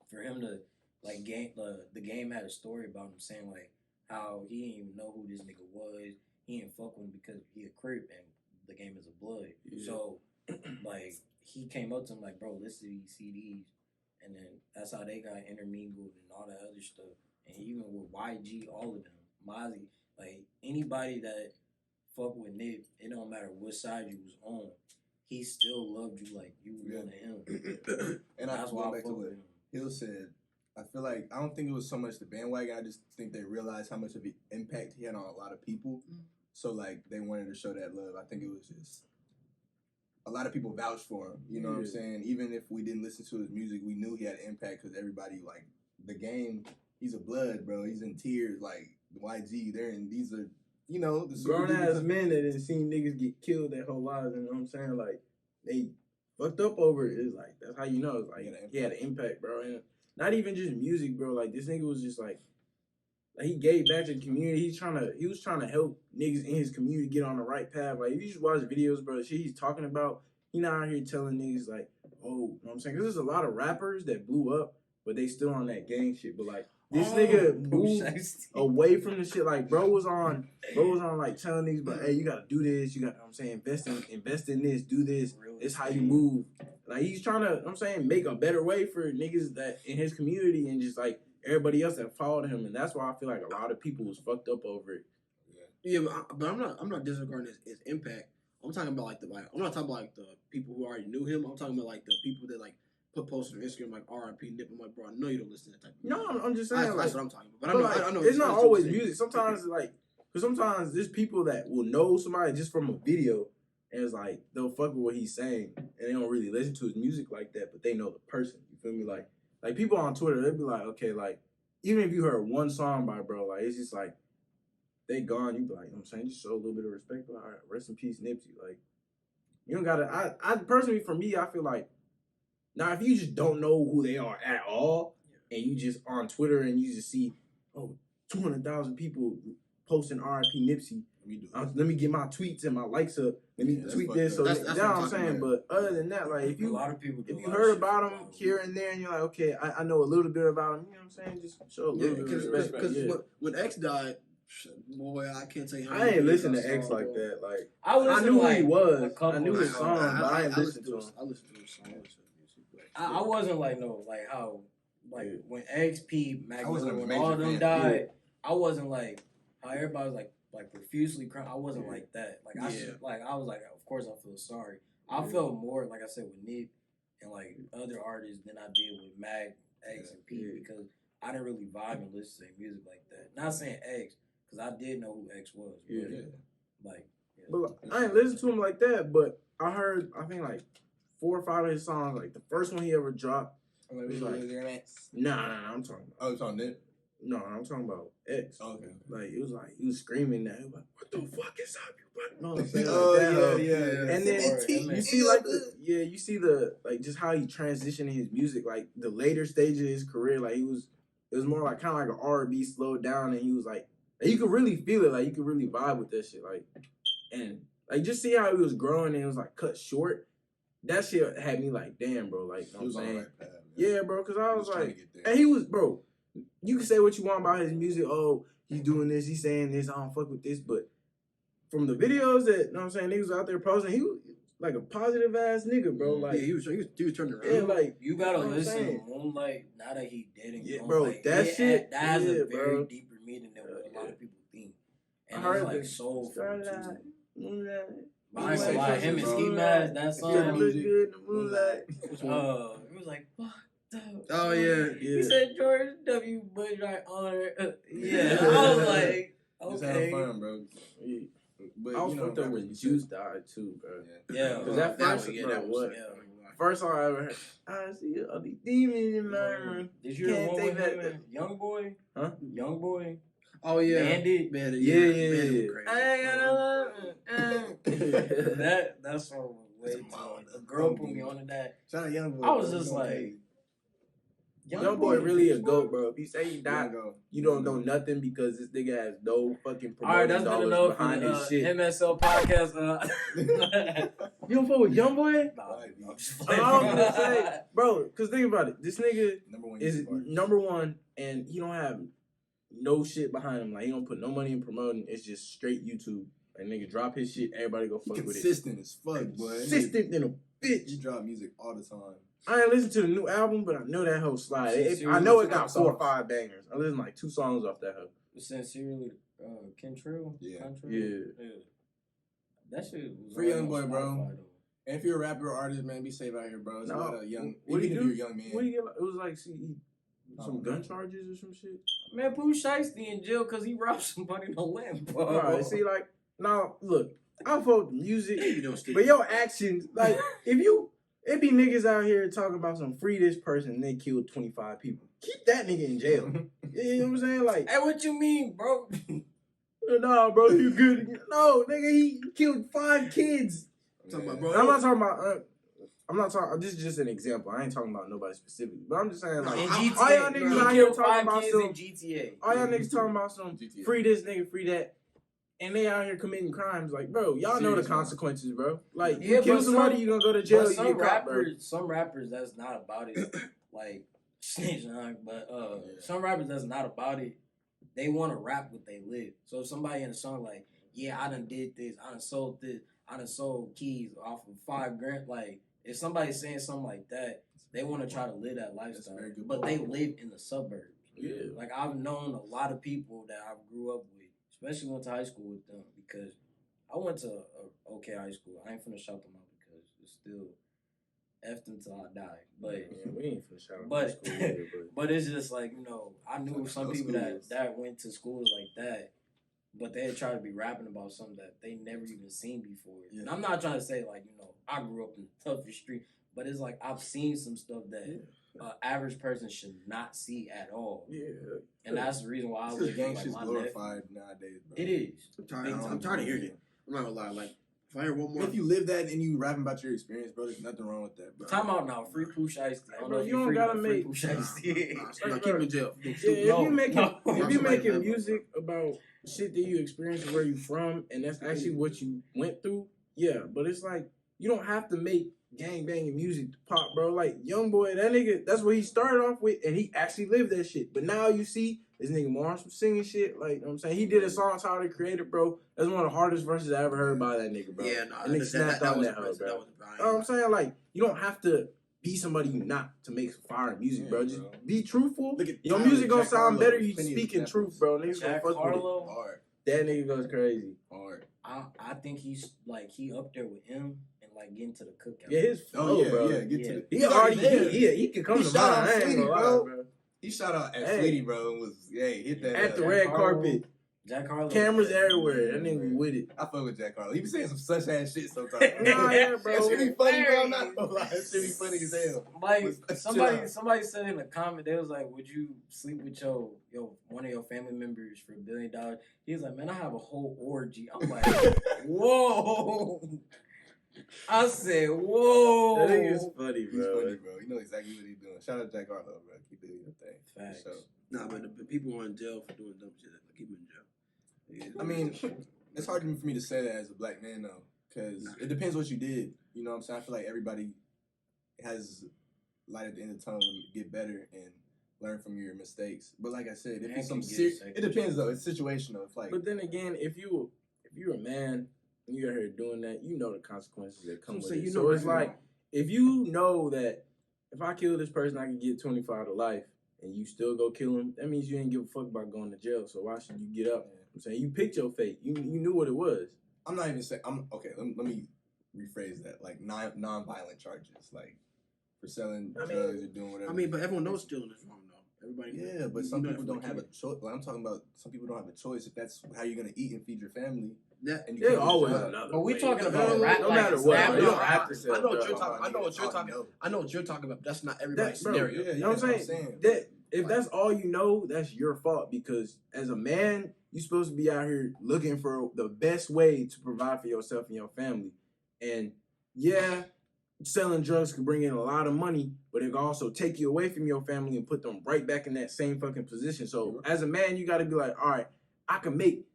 B: for him to, like, the game had a story about him saying, like, how he didn't even know who this nigga was. He didn't fuck with him because he a Crip and the game is a blood. Yeah. So, like, he came up to him like, bro, listen to these CDs. And then that's how they got intermingled and all that other stuff. And even with YG, all of them, Mozzie, like, anybody that fuck with Nip, it don't matter what side you was on, he still loved you like you were one of him. And that's why I fuck with him.
C: Hill said, I feel like, I don't think it was so much the bandwagon, I just think they realized how much of an impact he had on a lot of people. So, like, they wanted to show that love. I think it was just, a lot of people vouched for him, you know what I'm saying? Even if we didn't listen to his music, we knew he had an impact because everybody, like, the game, he's a blood, bro. He's in tears, like, YG, these are, you know, the
A: grown-ass men that didn't seen niggas get killed their whole lives, you know what I'm saying? Like, they fucked up over it. It's like, that's how you know. It's like, he had an impact, bro. And not even just music, bro. Like, this nigga was just like he gave back to the community. He was trying to help niggas in his community get on the right path. Like, if you just watch videos, bro, the shit he's talking about, he not out here telling niggas like, oh, you know what I'm saying? Because there's a lot of rappers that blew up, but they still on that gang shit. But like, this nigga moved away from the shit. Like, bro was on like telling niggas, but hey, you gotta do this. You got, you know what I'm saying, invest in this, do this. It's how you move. Like, he's trying to, you know what I'm saying, make a better way for niggas that in his community and just like everybody else that followed him. And that's why I feel like a lot of people was fucked up over it.
D: Yeah, but I'm not disregarding his impact. I'm talking about like I'm not talking about like the people who already knew him. I'm talking about like the people that like put posts on Instagram like R.I.P. Nip. I'm like, bro, I know you don't listen to that type of music.
A: No, I'm just saying
D: that's what I'm talking about. But I know
A: it's not always music. Sometimes like, because sometimes there's people that will know somebody just from a video, and it's like they'll fuck with what he's saying, and they don't really listen to his music like that, but they know the person. You feel me? Like people on Twitter, they'll be like, okay, like even if you heard one song by bro, like it's just like they gone. You be like, you know what I'm saying, just show a little bit of respect. But all right, rest in peace, Nipsey. Like, you don't gotta. I personally, for me, I feel like. Now, if you just don't know who they are at all, and you just on Twitter and you just see, 200,000 people posting R.I.P. Nipsey, let me get my tweets and my likes up. Let me tweet this. So that's what I'm saying. But other than that, like if you heard about him here and there, and you're like, okay, I know a little bit about him. You know what I'm saying? Just show a little bit of respect.
D: Because when X died, boy, I can't tell you how.
A: I ain't listen to X like that. Like I knew who he was. I knew his song, but I ain't listened to him.
D: I listened to his songs.
B: I wasn't like how when XP, Mac Miller, when all of them died, I wasn't like how everybody was like profusely crying. I wasn't like that. Like I was like, of course I feel sorry. I felt more like I said with Nip and like other artists than I did with Mac, X, and P because I didn't really vibe and listen to music like that. Not saying X because I did know who X was. But
A: I ain't listened to him like that. But I think like 4 or 5 of his songs, like the first one he ever dropped. Was like, nah, I'm talking about.
C: Oh, it's on Nip?
A: No, I'm talking about X.
C: Okay.
A: Like, it was like, he was screaming that. He was like, what the fuck is up? You know what I'm saying?
C: Yeah.
A: And then you see like you see the, like just how he transitioned in his music, like the later stage of his career, like it was more like kind of like an R&B slowed down and he was like you could really feel it, like you could really vibe with that shit. Like, and like just see how he was growing and it was like cut short. That shit had me like, damn, bro. Like, you know what I'm saying? Right path, yeah, bro. Because I was like, and he was, bro. you can say what you want about his music. Oh, he's doing this, he's saying this, I don't fuck with this. But from the videos that, you know what I'm saying, niggas out there posting, he was like a positive ass nigga, bro. Like,
D: he was turning around.
A: Yeah, like,
B: you gotta listen to Moonlight now that he did it.
A: Yeah, bro, like, that shit.
B: That has a very
A: bro.
B: deeper meaning than what a lot of people think. And
A: I heard
B: it's like soulful too.
A: Moonlight.
B: I ain't gonna lie, him and Ski Mask, that song.
A: Look good in the moonlight.
B: It was like, fuck.
D: Oh yeah.
B: He said George W. Bush right on it. Yeah, I was like,
C: Just
B: okay.
C: have fun, bro.
A: Yeah.
C: But
A: I was fucked up when Juice died too, bro.
B: Yeah.
A: Because that first, first song I ever heard, I see all these demons in my room.
B: Did you hear one with him and Young Boy?
A: Huh?
B: Young Boy?
D: Oh yeah.
B: Bandit?
A: Yeah.
B: I ain't gonna love it. That song was way too hard. A girl put me on to that.
C: Shout out Young Boy.
B: I was just like,
A: Young Boy really a GOAT, bro. If you say he died, you don't know nothing because this nigga has no fucking promotion dollars behind his shit.
B: M.S.L. podcast.
A: You don't fuck with Young Boy?
B: Nah, I'm just
A: I was gonna say, bro, because think about it. This nigga is number one, and he don't have no shit behind him. Like, he don't put no money in promoting. It's just straight YouTube. Like, nigga, drop his shit. Everybody go fuck with it.
C: Consistent as fuck, boy.
A: Consistent than a bitch.
C: He drop music all the time.
A: I ain't listened to the new album, but I know that hoe slide. I know it got 4 or 5 bangers. I listened to like 2 songs off that hoe.
B: Sincerely, Kentrell?
A: Yeah.
B: That shit was
C: Free Young Boy, bro. And if you're a rapper or artist, man, be safe out here, bro. It's a lot of young, even if you're a young man.
A: What do you get? It was like, some gun charges or some shit?
B: Man, Pooh Shiesty in jail because he robbed somebody in a lamp.
A: Alright, see, like, now, look, I fuck with music, but your actions, like, it be niggas out here talking about some free this person and they killed 25 people. Keep that nigga in jail. You know what I'm saying? Like,
B: hey, what you mean, bro?
A: Nah, bro, you good. No, nigga, he killed 5 kids.
D: I'm not talking about, this is just an example. I ain't talking about nobody specifically. But I'm just saying, like, all y'all niggas out here talking about some, all y'all niggas talking about some free this nigga, free that. And they out here committing crimes. Like, bro, y'all know the consequences, bro. Like, you kill somebody, you gonna go to jail.
B: Some rappers, that's not about it. Like, snitch, but some rappers that's not about it. They want to rap what they live. So if somebody in a song like, yeah, I done did this, I done sold this, I done sold keys off of $5,000. Like, if somebody's saying something like that, they want to try to live that lifestyle. But they live in the suburbs.
A: Yeah.
B: Like, I've known a lot of people that I grew up with, especially went to high school with them, because I went to a okay high school. I ain't finna shout them out because it's still F them till I die. But
A: yeah, we ain't finna shout them out.
B: But it's just like, you know, I knew some people that went to schools like that, but they try to be rapping about something that they never even seen before. Yeah. And I'm not trying to say, like, you know, I grew up in the toughest street, but it's like I've seen some stuff that average person should not see at all. Yeah. And that's the reason why I was
C: gangster's like, glorified nowadays, bro.
B: It is.
D: I'm tired of hearing it. I'm not gonna lie. Like, if I hear one more.
C: If you live that and you rapping about your experience, bro, there's nothing wrong with that, bro.
B: Time out now. Free Pooh Shiesty.
A: Bro, you don't gotta make
B: Pooh Shiesty.
D: Keep him in jail.
A: Yeah, if you making music about shit that you experienced where you from, and that's actually what you went through, yeah. But it's like, you don't have to make gang banging music to pop, bro. Like, Young Boy, that nigga, that's what he started off with, and he actually lived that shit. But now you see this nigga more on some singing shit. Like, you know what I'm saying? He did a song Tyler the Creator, bro. That's one of the hardest verses I ever heard by that nigga, bro.
D: Yeah, no,
A: and nigga snapped on that hoe, bro. You know what I'm saying? Like, you don't have to be somebody you not to make fire music, bro. Just be truthful. Your music gonna sound better. You speaking truth, bro. Niggas gonna fuck with it. Hard. That nigga goes crazy.
C: Hard.
B: I think he's like, he up there with him. Like, getting to the cookout.
A: Yeah, his flow, bro.
C: Yeah, get to the.
A: He already he could come to mind. I ain't gonna lie, bro.
C: He shot out at Fleety, bro, and was hit that
A: at the red carpet.
B: Jack Harlow.
A: Cameras everywhere. That nigga with it.
C: I fuck with Jack Harlow. He be saying some such ass shit sometimes.
A: Yeah, bro.
C: That shit be funny, bro. I'm not gonna lie. That shit be funny as hell.
B: Like, somebody said in the comment, they was like, would you sleep with your one of your family members for $1 billion? He was like, man, I have a whole orgy. I'm like, whoa. I said, whoa.
A: That nigga's funny, bro.
C: He's funny, bro. You know exactly what he's doing. Shout out Jack Harlow, bro. Keep doing your thing.
B: Facts.
D: Nah, but the people are in jail for doing dumb shit. Keep them in jail.
C: Yeah. I mean, it's hard for me to say that as a black man, though, because it depends what you did. You know what I'm saying? I feel like everybody has light at the end of the tunnel to get better, and learn from your mistakes. But like I said, if it's some serious, it depends though. It's situational. It's like,
A: but then again, if you're a man and you're out here doing that, you know the consequences that come with it. So it's like, if you know that if I kill this person, I can get 25 to life, and you still go kill him, that means you ain't give a fuck about going to jail. So why should you get up? I'm saying you picked your fate. You knew what it was.
C: I'm not even saying. I'm okay. Let me rephrase that. Like non-violent charges, like for selling drugs or doing whatever.
D: I mean, but everyone knows stealing is wrong, though. Everybody.
C: Yeah, but some people don't have a choice. Like I'm talking about, some people don't have a choice if that's how you're gonna eat and feed your family.
D: Yeah,
C: and you
A: always another.
B: But we're talking about rap.
A: No matter what, you don't have to sell.
D: I know what you're talking. I know what you're talking about. But that's not everybody's scenario.
A: You know what I'm saying? That if that's all you know, that's your fault. Because as a man, you're supposed to be out here looking for the best way to provide for yourself and your family. And yeah, selling drugs can bring in a lot of money, but it can also take you away from your family and put them right back in that same fucking position. So as a man, you got to be like, all right, I can make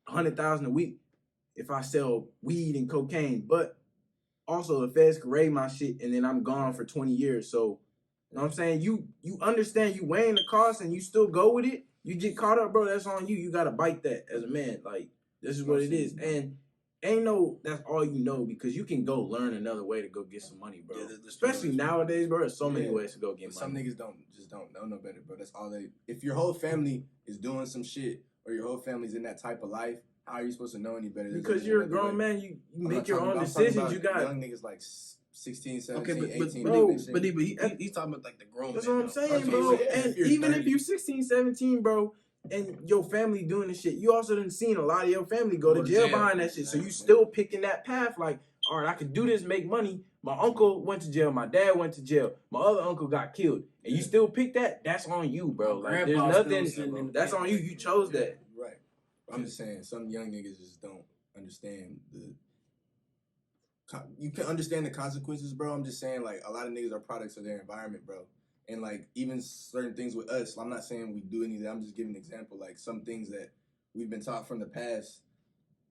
A: $100,000 a week if I sell weed and cocaine, but also the feds can raid my shit and then I'm gone for 20 years. So, you know what I'm saying? You understand you weighing the cost and you still go with it. You get caught up, bro, that's on you. You got to bite that as a man. Like, this is what it is. And ain't no, that's all you know, because you can go learn another way to go get some money, bro. Yeah, especially nowadays, bro, there's so many ways to go get money.
C: Some niggas don't know better, bro. That's all they, if your whole family is doing some shit or your whole family's in that type of life, how are you supposed to know any better?
A: Because you're a grown man, you make your own decisions. You got
C: young niggas like 16, 17,
D: okay,
C: 18.
D: Bro, but he's talking about like the grown.
A: That's
D: man,
A: what I'm saying, bro. And even if you're 16, 17, bro, and your family doing this shit, you also done seen a lot of your family go to jail behind that shit. So you still picking that path, like, all right, I could do this, make money. My uncle went to jail. My dad went to jail. My other uncle got killed. And you still pick that? That's on you, bro. Like, there's nothing. That's on you. You chose that.
C: Right. I'm just saying, some young niggas just don't understand you can understand the consequences, bro. I'm just saying, like, a lot of niggas are products of their environment, bro. And, like, even certain things with us, I'm not saying we do any of that. I'm just giving an example. Like, some things that we've been taught from the past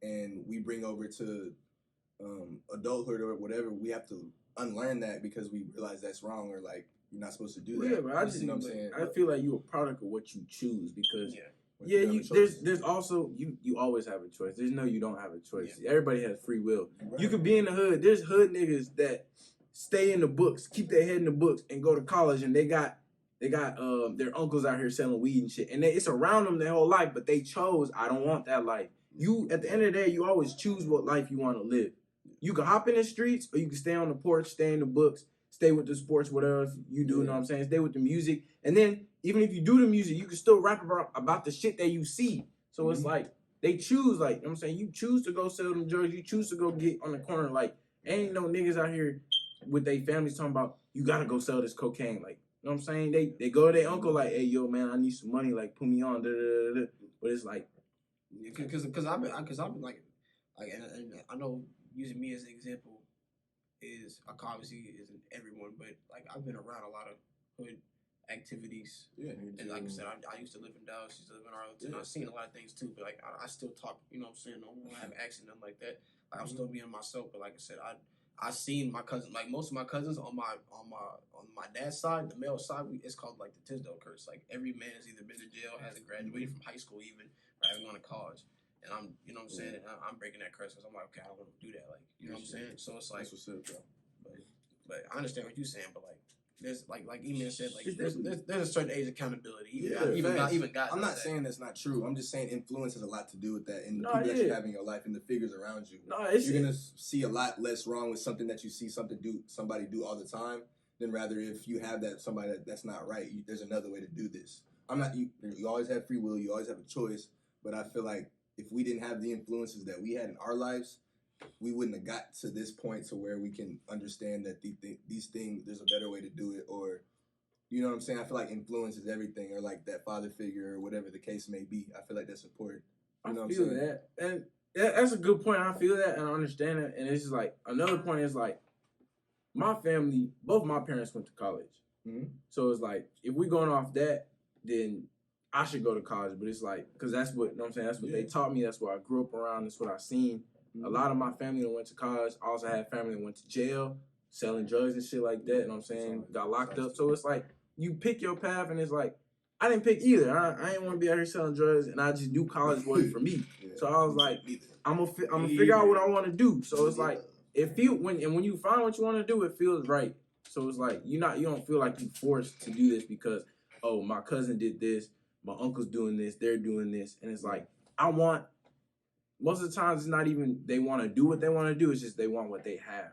C: and we bring over to adulthood or whatever, we have to unlearn that because we realize that's wrong, or, like, you're not supposed to do that.
A: Yeah, but I just, you know what I'm saying? I feel like you're a product of what you choose because...
C: Yeah,
A: there's also you always have a choice. There's no you don't have a choice. Yeah. Everybody has free will. Right. You could be in the hood. There's hood niggas that stay in the books, keep their head in the books, and go to college, and they got their uncles out here selling weed and shit, and it's around them their whole life. But they chose, I don't want that life. You at the end of the day, you always choose what life you want to live. You can hop in the streets, or you can stay on the porch, stay in the books, stay with the sports, whatever you do. You know what I'm saying? Stay with the music, and then. Even if you do the music, you can still rap about the shit that you see. So it's like, they choose, like, you know what I'm saying? You choose to go sell them drugs. You choose to go get on the corner. Like, ain't no niggas out here with their families talking about, you got to go sell this cocaine. Like, you know what I'm saying? They go to their uncle like, hey, yo, man, I need some money. Like, put me on. Da, da, da, da. But it's like.
D: Because I've been like and I know using me as an example is, obviously isn't everyone, but, like, I've been around a lot of hood activities, and like I said, I used to live in Dallas, used to live in Arlington. I've seen a lot of things too, but like I still talk, you know what I'm saying? I don't have accent, nothing like that. Like, I'm still being myself, but like I said, I seen my cousin, like most of my cousins on my dad's side, the male side, it's called like the Tisdale curse. Like, every man has either been to jail, hasn't graduated from high school even, or haven't gone to college. And I'm, you know what I'm saying? And I'm breaking that curse because I'm like, okay, I don't want to do that. Like, you know what I'm saying? So it's like,
C: that's what's up, bro.
D: But I understand what you're saying, but like. There's like Eman said, like there's a certain age of accountability. Even God.
C: I'm not saying that's not true. I'm just saying influence has a lot to do with that, and the people that you have in your life and the figures around you. You're gonna see a lot less wrong with something that you see somebody do all the time than rather if you have that somebody that's not right. There's another way to do this. You always have free will. You always have a choice. But I feel like if we didn't have the influences that we had in our lives, we wouldn't have got to this point to where we can understand that these things, there's a better way to do it, or, you know what I'm saying? I feel like influence is everything, or like that father figure, or whatever the case may be. I feel like that's important. You know
A: I feel that. And that's a good point. I feel that and I understand it. And it's just like, another point is like, my family, both my parents went to college. Mm-hmm. So it's like, if we going off that, then I should go to college. But it's like, because that's what, you know what I'm saying? That's what they taught me. That's what I grew up around. That's what I seen. A lot of my family that went to college. I also had family that went to jail, selling drugs and shit like that. You know what I'm saying? Got locked up. So it's like, you pick your path and it's like, I didn't pick either. I didn't want to be out here selling drugs, and I just do college work for me. So I was like, I'm gonna figure out what I want to do. So it's like when you find what you want to do, it feels right. So it's like you don't feel like you forced to do this because my cousin did this, my uncle's doing this, they're doing this, and it's like most of the times it's not even they want to do what they want to do, it's just they want what they have.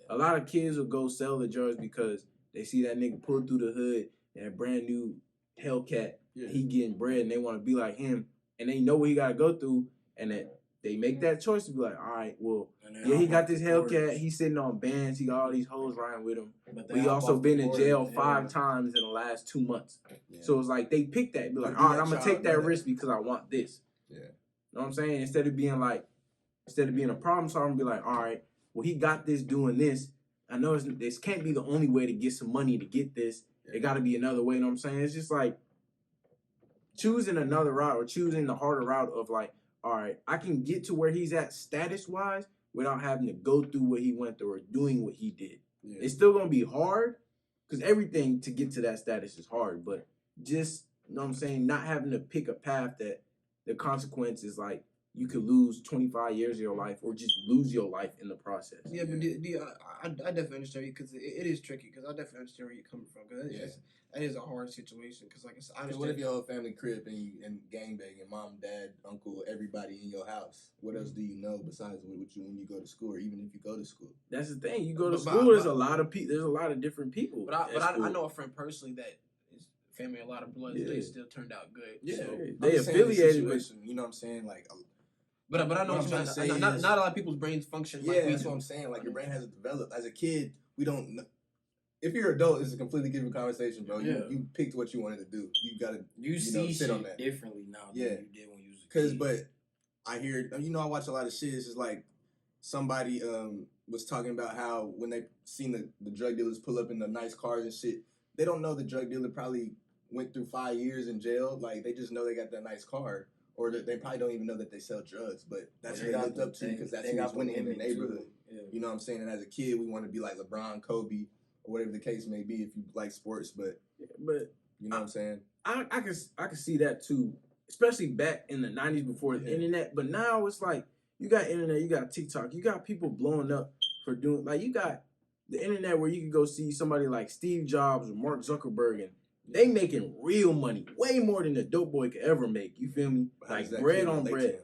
A: A lot of kids will go sell the drugs because they see that nigga pull through the hood and a brand new Hellcat, he getting bread, and they want to be like him, and they know what he got to go through, and that they make that choice to be like, all right, well, he got this Hellcat, he's sitting on bands, he got all these hoes riding with him. We also been in jail 5 times in the last 2 months. So it's like they pick that, be like, all right, I'm gonna take that risk because I want this. You know what I'm saying? Instead of being a problem solver, be like, all right, well, he got this doing this. I know this can't be the only way to get some money to get this. It got to be another way. You know what I'm saying? It's just like choosing another route or choosing the harder route of like, all right, I can get to where he's at status-wise without having to go through what he went through or doing what he did. It's still going to be hard because everything to get to that status is hard. But just, you know what I'm saying, not having to pick a path that the consequence is like, you could lose 25 years of your life or just lose your life in the process.
D: Yeah, but I definitely understand you because it is tricky because I definitely understand where you're coming from because that is a hard situation because like I said, I understand.
C: What if your whole family crib and gangbang and mom, dad, uncle, everybody in your house? What else do you know besides what you when you go to school or even if you go to school?
A: That's the thing. You go to school, there's a lot of people. There's a lot of different people.
D: But I know a friend personally that is family a lot of blood. They still turned out good.
A: Yeah,
D: so
A: they affiliated with.
C: You know what I'm saying? Like.
D: But I know what you're saying. Not a lot of people's brains function like
C: that's what I'm saying. Like, your brain hasn't developed. As a kid, we don't know. If you're an adult, it's a completely different conversation, bro. You picked what you wanted to do. You got to
B: see
C: sit on that.
B: differently now than you did when you was a kid.
C: But I hear, I watch a lot of shit. It's just like somebody was talking about how when they seen the drug dealers pull up in the nice cars and shit, they don't know the drug dealer probably went through 5 years in jail. Like, they just know they got that nice car. Or they probably don't even know that they sell drugs, but that's what they looked up to because that's who's winning in their neighborhood. You know what I'm saying? And as a kid, we want to be like LeBron, Kobe, or whatever the case may be if you like sports. But you know what I'm saying?
A: I can see that too, especially back in the 90s before the internet. But now it's like you got internet, you got TikTok, you got people blowing up for doing like you got the internet where you can go see somebody like Steve Jobs or Mark Zuckerberg and they making real money, way more than a dope boy could ever make. You feel me? Like bread on bread.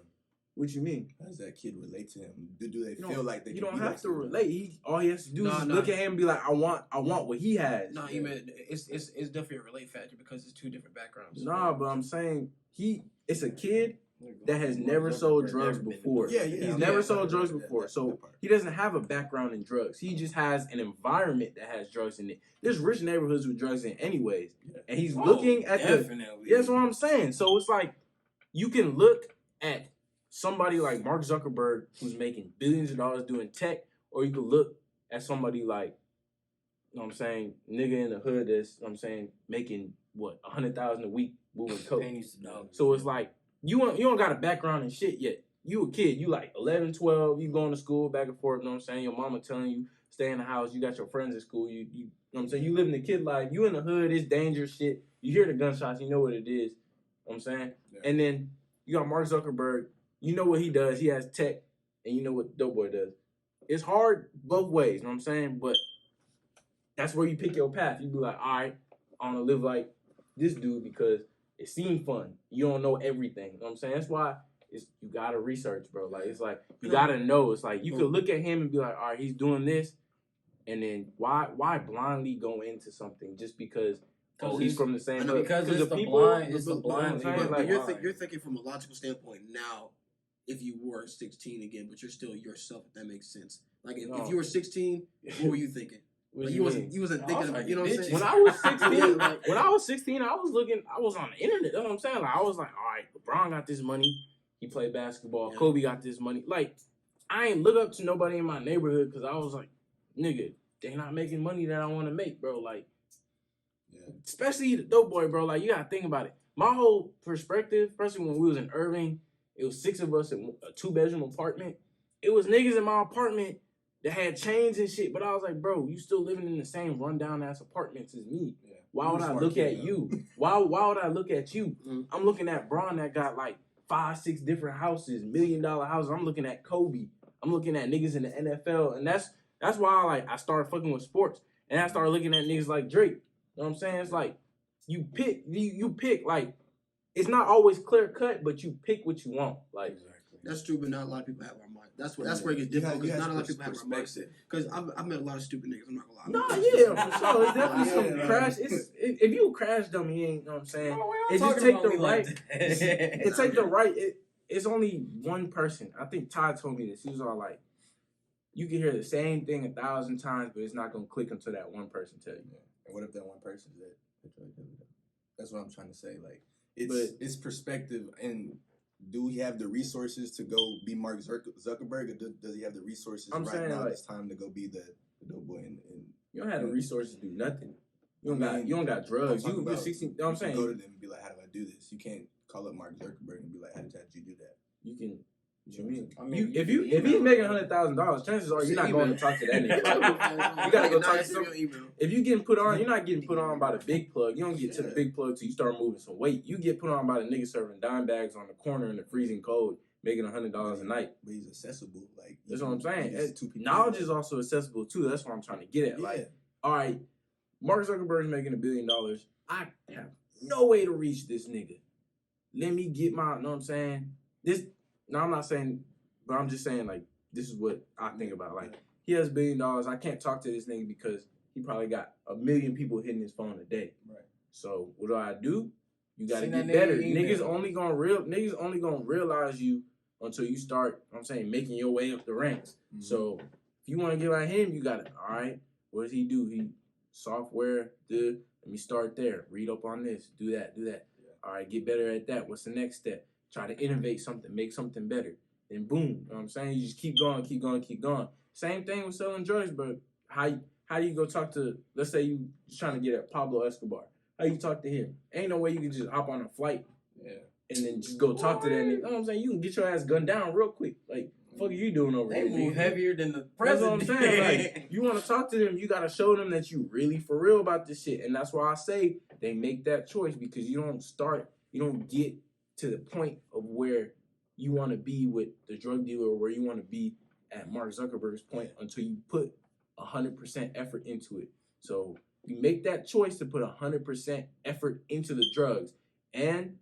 A: What you mean?
C: How does that kid relate to him? Do they feel like they?
A: You don't have to relate. All he has to do is look at him and be like, I want what he has.
D: No, it's definitely a relate factor because it's 2 different backgrounds.
A: Nah, but I'm saying it's a kid that has never sold drugs before. He's never sold drugs before. So he doesn't have a background in drugs. He just has an environment that has drugs in it. There's rich neighborhoods with drugs in anyways. And he's looking at that's what I'm saying. So it's like you can look at somebody like Mark Zuckerberg who's making billions of dollars doing tech, or you could look at somebody like, you know what I'm saying, nigga in the hood that's, you know what I'm saying, making what, $100,000 a week moving coke. So it's like you don't got a background in shit yet. You a kid, you like 11, 12, you going to school back and forth, you know what I'm saying? Your mama telling you stay in the house, you got your friends at school, you know what I'm saying? You living the kid life, you in the hood, it's dangerous shit. You hear the gunshots, you know what it is. You know what I'm saying? Yeah. And then you got Mark Zuckerberg, you know what he does, he has tech, and you know what Dope Boy does. It's hard both ways, you know what I'm saying? But that's where you pick your path. You be like, all right, I want to live like this dude because it seemed fun. You don't know everything. You know what I'm saying? That's why you got to research, bro. Like, it's like, you got to know. It's like, you could look at him and be like, all right, he's doing this. And then why blindly go into something just because he's from the same hood?
B: Because it's the blind.
D: Like, you're thinking from a logical standpoint now. If you were 16 again, but you're still yourself, if that makes sense. Like, if you were 16, what were you thinking? Like, you wasn't thinking about, you know what I'm saying?
A: When I was 16, I was on the internet. That's what I'm saying. Like, I was like, all right, LeBron got this money. He played basketball. Yeah. Kobe got this money. Like, I ain't look up to nobody in my neighborhood because I was like, nigga, they not making money that I want to make, bro. Like, especially the Dope Boy, bro. Like, you got to think about it. My whole perspective, especially when we was in Irving, it was 6 of us in a 2-bedroom apartment. It was niggas in my apartment that had chains and shit, but I was like, bro, you still living in the same rundown ass apartments as me. Yeah. why would I look at you? Why would I look at you?
D: Mm-hmm.
A: I'm looking at Bron that got like 5-6 different houses, $1 million houses. I'm looking at Kobe. I'm looking at niggas in the NFL, and that's why I started fucking with sports, and I started looking at niggas like Drake. You know what I'm saying? It's like you pick like it's not always clear cut, but you pick what you want. Like
D: exactly. That's true, but not a lot of people have our mind. That's where it gets difficult because not a lot of people have our mindset. Because I've met a lot of stupid niggas. I'm not gonna lie.
A: No, yeah, for sure. It's definitely some crash. If you crash dummy, you ain't. You know what I'm saying? It just take the right. It take the right. It's only one person. I think Todd told me this. He was all like, "You can hear the same thing 1,000 times, but it's not gonna click until that one person tell you."
C: Yeah. And what if that one person is that? That's what I'm trying to say. Like, it's perspective, and do he have the resources to go be Mark Zuckerberg, or does he have the resources now? Like, it's time to go be the dope boy. And
A: you don't have the resources to do nothing. You don't got drugs. You just 16. You know what I'm saying?
C: Go to them and be like, how do I do this? You can't call up Mark Zuckerberg and be like, how did you do that?
A: You can. What you mean? I mean, if he's making $100,000, chances are you're not going to talk to that nigga. You gotta go talk to some. If you getting put on, you're not getting put on by the big plug. You don't get to the big plug till you start moving some weight. You get put on by the nigga serving dime bags on the corner in the freezing cold, making $100 a night.
C: But he's accessible. Like,
A: that's what I'm saying. Knowledge is also accessible too. That's what I'm trying to get at. Like, all right, Mark Zuckerberg's making $1 billion. I have no way to reach this nigga. Let me get my. You know what I'm saying? No, I'm not saying, but I'm just saying, like, this is what I think about. Like, he has $1 billion. I can't talk to this nigga because he probably got 1 million people hitting his phone a day. Right. So what do? You got to get better. Niggas only gonna realize you until you start, I'm saying, making your way up the ranks. Mm-hmm. So if you want to get like him, you got to, all right, what does he do? He software, let me start there. Read up on this. Do that. Yeah. All right, get better at that. What's the next step? Try to innovate something, make something better. Then boom, you know what I'm saying? You just keep going. Same thing with selling drugs, but how do you go talk to, let's say you just trying to get at Pablo Escobar. How you talk to him? Ain't no way you can just hop on a flight and then just go talk to that nigga. You know what I'm saying? You can get your ass gunned down real quick. Like, what the fuck are you doing over here?
B: They move heavier than the president.
A: That's what I'm saying. Like, you want to talk to them, you got to show them that you really for real about this shit. And that's why I say they make that choice, because you don't get to the point of where you want to be with the drug dealer, or where you want to be at Mark Zuckerberg's point, until you put 100% effort into it. So you make that choice to put 100% effort into the drugs. And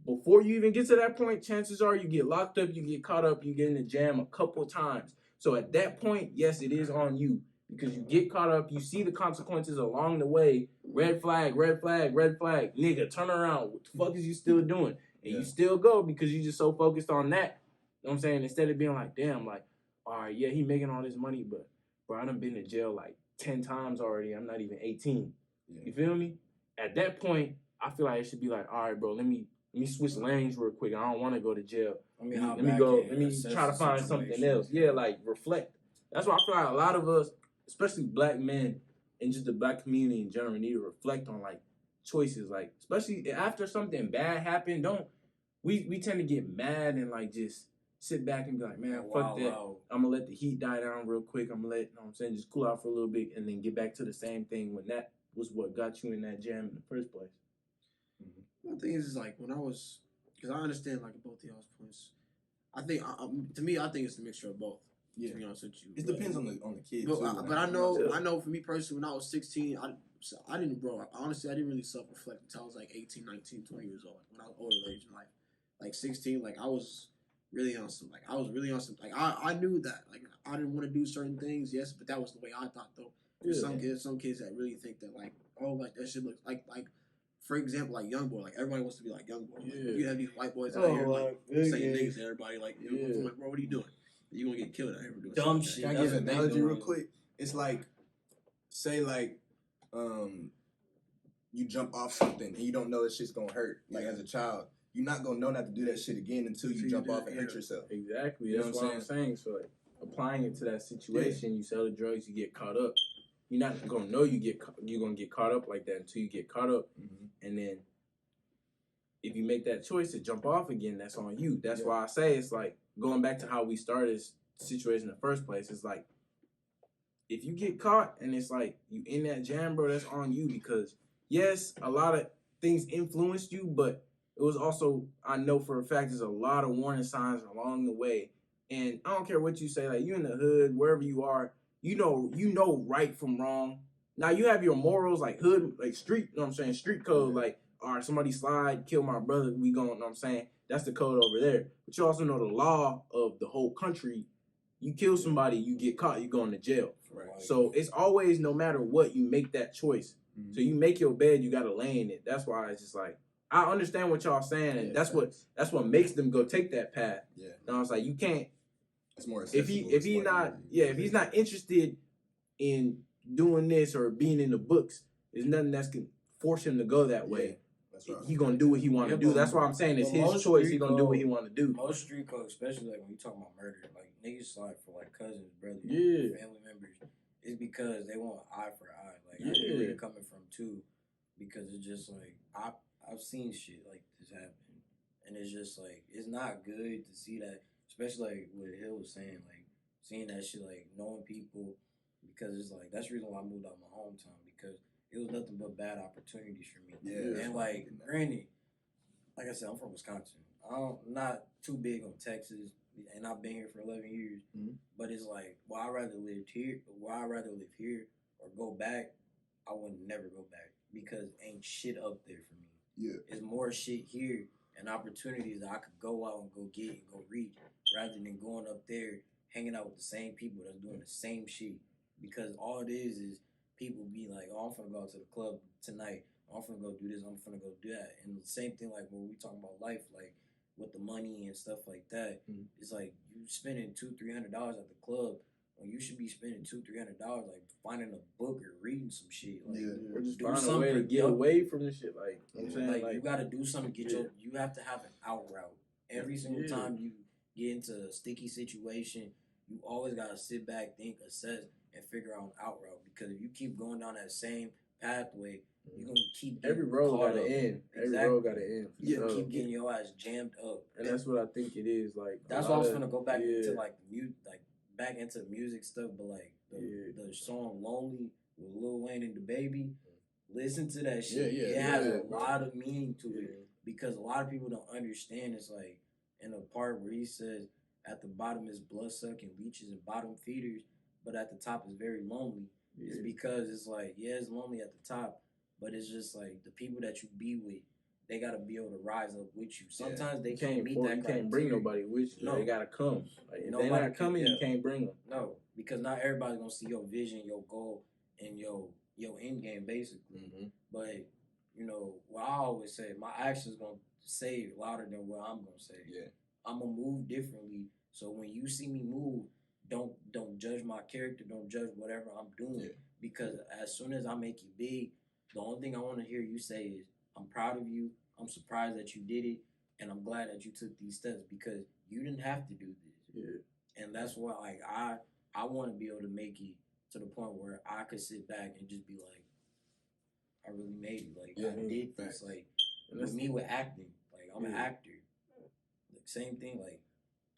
A: before you even get to that point, chances are you get locked up, you get caught up, you get in the jam a couple times. So at that point, yes, it is on you, because you get caught up, you see the consequences along the way. Red flag, red flag, red flag. Nigga, turn around. What the fuck is you still doing? And you still go because you just so focused on that. You know what I'm saying? Instead of being like, damn, like, all right, yeah, he making all this money, but bro, I done been to jail like 10 times already. I'm not even 18. Yeah. You feel me? At that point, I feel like it should be like, all right, bro, let me switch lanes real quick. I don't want to go to jail. Let me try to find something else. Yeah, like, reflect. That's why I feel like a lot of us, especially black men and just the black community in general, need to reflect on, like, choices. Like, especially after something bad happened, we tend to get mad and, like, just sit back and be like, man, fuck that. I'm going to let the heat die down real quick. I'm going to let, you know what I'm saying, just cool out for a little bit and then get back to the same thing when that was what got you in that jam in the first place.
D: One thing is like, when I was, because I understand, like, both of y'all's points. I think, to me, I think it's a mixture of both. Yeah. To be honest with you.
C: It depends on the kid.
D: But I know for me personally, when I was 16, I didn't, bro, honestly, I didn't really self-reflect until I was like 18, 19, 20 years old. When I was older age in life. Like 16, like, I was really on some, like, I knew that, like, I didn't want to do certain things, yes, but that was the way I thought, though. There's some kids that really think that, like, oh, like, that shit looks like, for example, like, young boy, like, everybody wants to be like young boy. Like, you have these white boys out here, like, saying things to everybody, like, I'm like, bro, what are you doing? You're going to get killed out here for doing
B: dumb shit.
C: Can I give an analogy real quick? It's like, say, like, you jump off something and you don't know that shit's gonna hurt. Like, as a child, you're not gonna know not to do that shit again until you jump off and hurt yourself.
A: Exactly. That's what I'm saying. So, like, applying it to that situation, you sell the drugs, you get caught up. You're not gonna know you're gonna get caught up like that until you get caught up, and then if you make that choice to jump off again, that's on you. That's why I say it's like going back to how we started this situation in the first place. It's like, if you get caught and it's like you in that jam, bro, that's on you, because yes, a lot of things influenced you, but it was also, I know for a fact, there's a lot of warning signs along the way. And I don't care what you say, like you in the hood, wherever you are, you know right from wrong. Now you have your morals, like hood, like street, you know what I'm saying, street code, like, all right, somebody slide, kill my brother, we going, you know what I'm saying? That's the code over there. But you also know the law of the whole country. You kill somebody, you get caught, you going to jail.
C: Right.
A: So it's always, no matter what, you make that choice. Mm-hmm. So you make your bed, you gotta lay in it. That's why it's just like, I understand what y'all saying, and that's what makes them go take that path. Yeah. And I was like, you can't. It's more accessible. If he's not interested in doing this or being in the books, there's nothing that's gonna force him to go that way. That's right. He gonna do what he want to do. That's why I'm saying it's his choice. He gonna do what he want to do.
B: Most street code, especially like when you talk about murder, like niggas slide for like cousins, brothers, family members, is because they want eye for eye. Like I know where you're coming from too, because it's just like I've seen shit like this happen, and it's just like it's not good to see that, especially like what Hill was saying, like seeing that shit, like knowing people, because it's like that's the reason why I moved out of my hometown, because it was nothing but bad opportunities for me. Yeah. And like granted, like I said, I'm from Wisconsin. I'm not too big on Texas, and I've been here for 11 years. Mm-hmm. But it's like, I'd rather live here or go back. I would never go back because ain't shit up there for me. Yeah. There's more shit here and opportunities that I could go out and go get and go reach rather than going up there hanging out with the same people that's doing the same shit. Because all it is people be like, oh, I'm finna go out to the club tonight. I'm finna go do this. I'm finna go do that. And the same thing, like when we talking about life, like with the money and stuff like that, it's like you spending $200-300 at the club when you should be spending $200-300 like finding a book or reading some shit. Like,
A: or just find a way to get away from the shit. Like, you know what I'm saying?
B: Like you got to do something to get you have to have an out route. Every single time you get into a sticky situation, you always got to sit back, think, assess, and figure out an out route. Because if you keep going down that same pathway, you're going to keep
A: every road got to end. Every road got to end.
B: You keep getting your ass jammed up.
A: And that's what I think it is. Like,
B: that's why I was going to go back into like back into music stuff, but like the song Lonely with Lil Wayne and DaBaby, listen to that shit. It has a lot of meaning to it because a lot of people don't understand. It's like in the part where he says at the bottom is blood sucking leeches and bottom feeders, but at the top is very lonely. It's because it's like, it's lonely at the top, but it's just like the people that you be with, they gotta be able to rise up with you. Sometimes they can't meet that.
A: You can't bring nobody with you. No, they gotta come. Like, if they're not coming, you can't bring them.
B: No, because not everybody's gonna see your vision, your goal, and your end game basically. Mm-hmm. But you know what I always say, my actions gonna say louder than what I'm gonna say. Yeah, I'm gonna move differently. So when you see me move, don't judge my character. Don't judge whatever I'm doing. Yeah. Because as soon as I make you big, the only thing I want to hear you say is, I'm proud of you. I'm surprised that you did it. And I'm glad that you took these steps because you didn't have to do this. Yeah. And that's why like I want to be able to make it to the point where I could sit back and just be like, I really made it. Like, I did this. Like, with me with acting. Like, I'm an actor. Like, same thing. Like,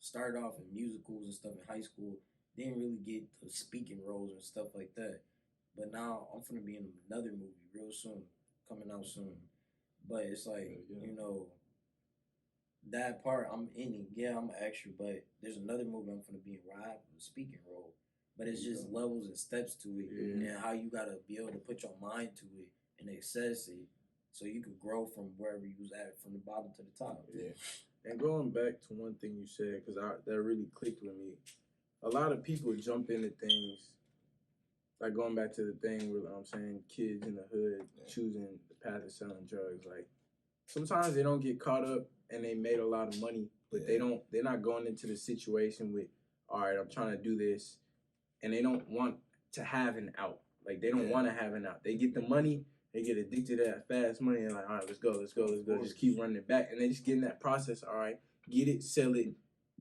B: started off in musicals and stuff in high school. Didn't really get to speaking roles and stuff like that. But now I'm finna be in another movie real soon. Coming out soon. But it's like, you know, that part I'm in it. Yeah, I'm an extra, but there's another movie I'm finna be in where I have a speaking role. But it's just levels and steps to it and how you gotta be able to put your mind to it and access it so you can grow from wherever you was at from the bottom to the top.
A: Yeah. And going back to one thing you said, because that really clicked with me. A lot of people jump into things, like going back to the thing where I'm saying kids in the hood choosing the path of selling drugs. Like sometimes they don't get caught up and they made a lot of money, but they're not going into the situation with, all right, I'm trying to do this, and they don't want to have an out. Like they don't want to have an out. They get the money, they get addicted to that fast money, and like, all right, let's go. Just keep running it back, and they just get in that process. All right, get it, sell it,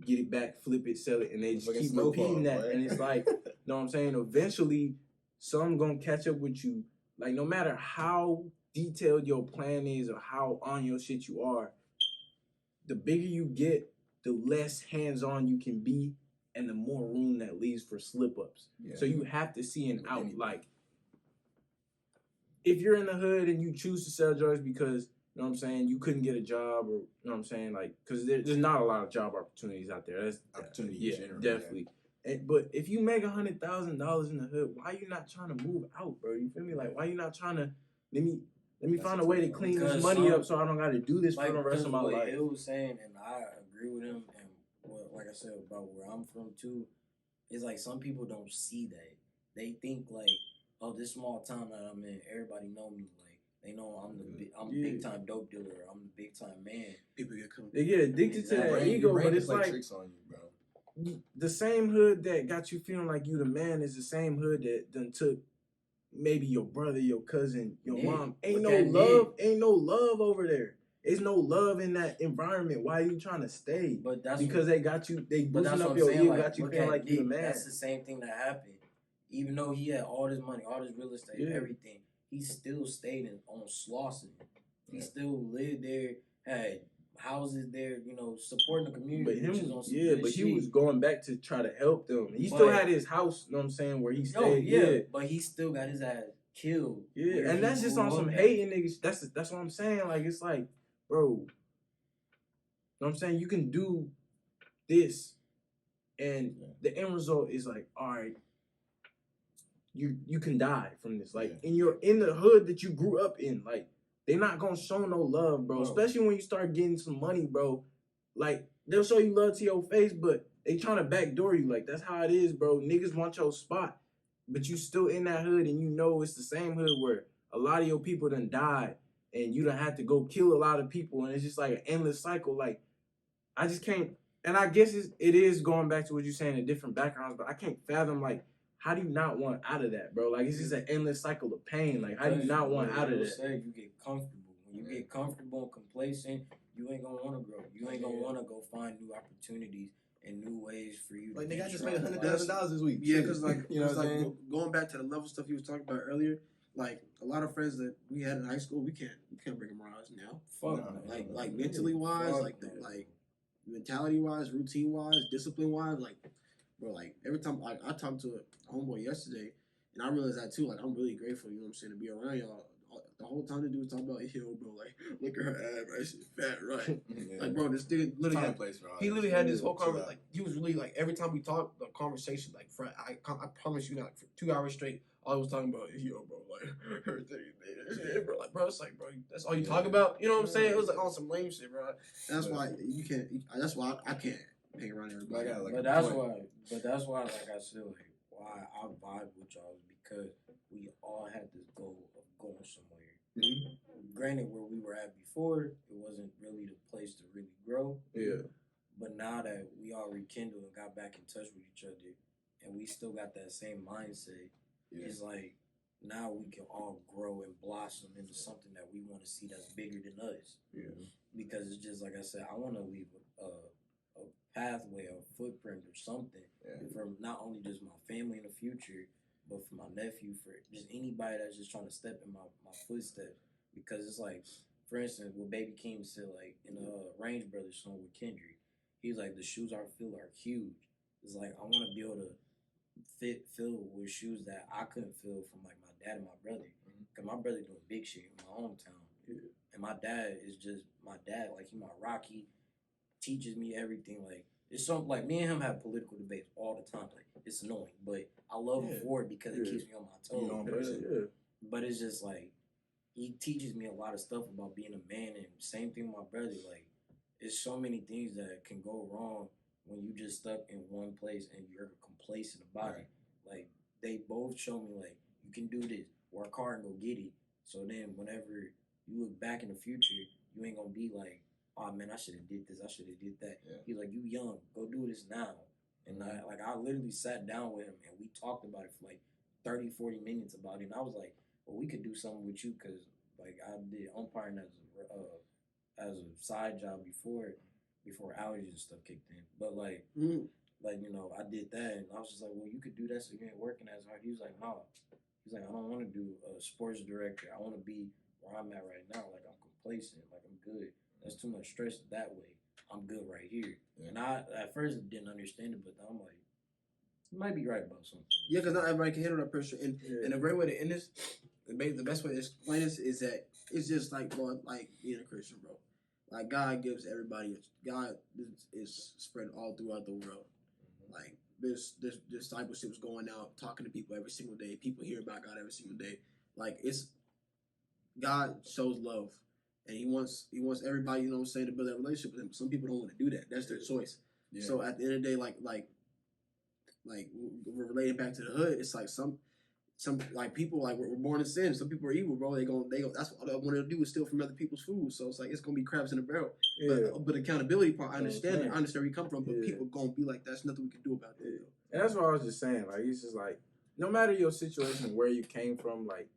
A: get it back, flip it, sell it, and they just keep repeating that. Right? And it's like, you know what I'm saying? Eventually, some gonna catch up with you. Like no matter how detailed your plan is or how on your shit you are, the bigger you get, the less hands-on you can be, and the more room that leaves for slip-ups. Yeah. So you have to see an out. Like if you're in the hood and you choose to sell drugs because, you know what I'm saying, you couldn't get a job, or, you know what I'm saying, like, because there's not a lot of job opportunities out there. That's
C: opportunity,
A: yeah,
C: in general,
A: definitely. Yeah. But if you make $100,000 in the hood, why you not trying to move out, bro? You feel me? Like, why you not trying to let me find a way to clean this money up so I don't got to do this for the rest of my life.
B: It was saying, and I agree with him, and like I said about where I'm from too, is like some people don't see that. They think like, oh, this small town that I'm in, everybody know me. Like they know I'm a big time dope dealer. I'm the big time man.
D: People
A: they get addicted to that ego, but it's like
C: tricks on you, bro.
A: The same hood that got you feeling like you the man is the same hood that done took maybe your brother, your cousin, your mom. Ain't no love over there. There's no love in that environment. Why are you trying to stay?
B: But that's
A: because they got you. They boosting up your ego, got you feeling like you the man.
B: That's the same thing that happened. Even though he had all this money, all this real estate, everything, he still stayed on Slauson. He still lived there, had houses there, you know, supporting the community.
A: But he was going back to try to help them. He still had his house, you know what I'm saying, where he stayed.
B: But he still got his ass killed.
A: Yeah, and that's just on some hating niggas. That's what I'm saying. Like, it's like, bro, you know what I'm saying? You can do this, and the end result is like, all right, you can die from this. Like, and you're in the hood that you grew up in. Like, they're not gonna show no love, bro. Especially when you start getting some money, bro. Like, they'll show you love to your face, but they trying to backdoor you. Like, that's how it is, bro. Niggas want your spot, but you still in that hood, and you know it's the same hood where a lot of your people done died, and you done had to go kill a lot of people, and it's just like an endless cycle. Like, I just can't, and I guess it is going back to what you're saying in different backgrounds, but I can't fathom, like, how do you not want out of that, bro? Like, it's just an endless cycle of pain. Like, how do you not want out of that?
B: Said you get comfortable. When you get comfortable and complacent, you ain't gonna want to grow. You ain't gonna want to go find new opportunities and new ways for you.
C: Like, nigga, I just made $100,000 this week.
D: Yeah, because like,
C: you know what I'm saying?
D: Going back to the level stuff he was talking about earlier, like a lot of friends that we had in high school, we can't bring them around us now. Like mentally wise, like mentality wise, routine wise, discipline wise, like. Bro, like, every time I talked to a homeboy yesterday, and I realized that too, like, I'm really grateful, you know what I'm saying, to be around y'all. The whole time the dude was talking about, yo, bro, like, look at her ass, right? She's fat, right? Like, bro, this dude literally had this whole conversation, like, he was really, like, every time we talked, the conversation, like, I promise you, like, for 2 hours straight, all I was talking about, yo, bro, like, her thing, bro, like, bro, it's like, bro, that's all you talk about? You know what I'm saying? It was, like, on some lame shit, bro. That's why I can't hang around everybody.
B: But that's why, like I said, like, why I vibe with y'all is because we all had this goal of going somewhere. Mm-hmm. Granted, where we were at before, it wasn't really the place to really grow.
A: Yeah.
B: But now that we all rekindled and got back in touch with each other, and we still got that same mindset, it's like now we can all grow and blossom into something that we want to see that's bigger than us.
A: Yeah.
B: Because it's just like I said, I want to leave a pathway or footprint or something from not only just my family in the future, but for my nephew, for just anybody that's just trying to step in my footsteps. Because it's like, for instance, what Baby King said, like in the Range Brothers song with Kendrick, he's like, the shoes I feel are huge. It's like, I want to be able to fill with shoes that I couldn't fill from like my dad and my brother. Because my brother doing big shit in my hometown. And my dad is just my dad, like he my Rocky, teaches me everything. Like, it's something like me and him have political debates all the time. Like, it's annoying, but I love him for it because it keeps me on my toes. But it's just like, he teaches me a lot of stuff about being a man, and same thing with my brother. Like, it's so many things that can go wrong when you just stuck in one place and you're complacent about it. Like, they both show me, like, you can do this, work hard and go get it. So then whenever you look back in the future, you ain't gonna be like, oh man, I should have did this, I should have did that. He's like, you young, go do this now. And I literally sat down with him and we talked about it for like 30, 40 minutes about it. And I was like, well, we could do something with you, because like I did umpiring as a side job before allergies and stuff kicked in. But like you know, I did that, and I was just like, well, you could do that so you ain't working as hard. He was like, no. He's like, I don't want to do a sports director. I want to be where I'm at right now. Like, I'm complacent. Like, I'm good. That's too much stress that way. I'm good right here. And I at first didn't understand it, but I'm like, you might be right about something.
D: Yeah, because not everybody can handle that pressure. And a great way to end this the best way to explain this is that it's just like, bro, like being a Christian, bro. Like God gives everybody. God is spread all throughout the world. Like this discipleship is going out, talking to people every single day. People hear about God every single day. Like it's God shows love, and He wants everybody, you know what I'm saying, to build that relationship with Him. Some people don't want to do that. That's their choice. Yeah. So at the end of the day, like we're related back to the hood. It's like some like people like we're born in sin. Some people are evil, bro. They go. That's what I want to do is steal from other people's food. So it's like it's gonna be crabs in a barrel. Yeah. But accountability part, I understand it. I understand where you come from. But people gonna be like, that's nothing we can do about that.
A: Yeah. And that's what I was just saying. Like it's just like no matter your situation, where you came from, like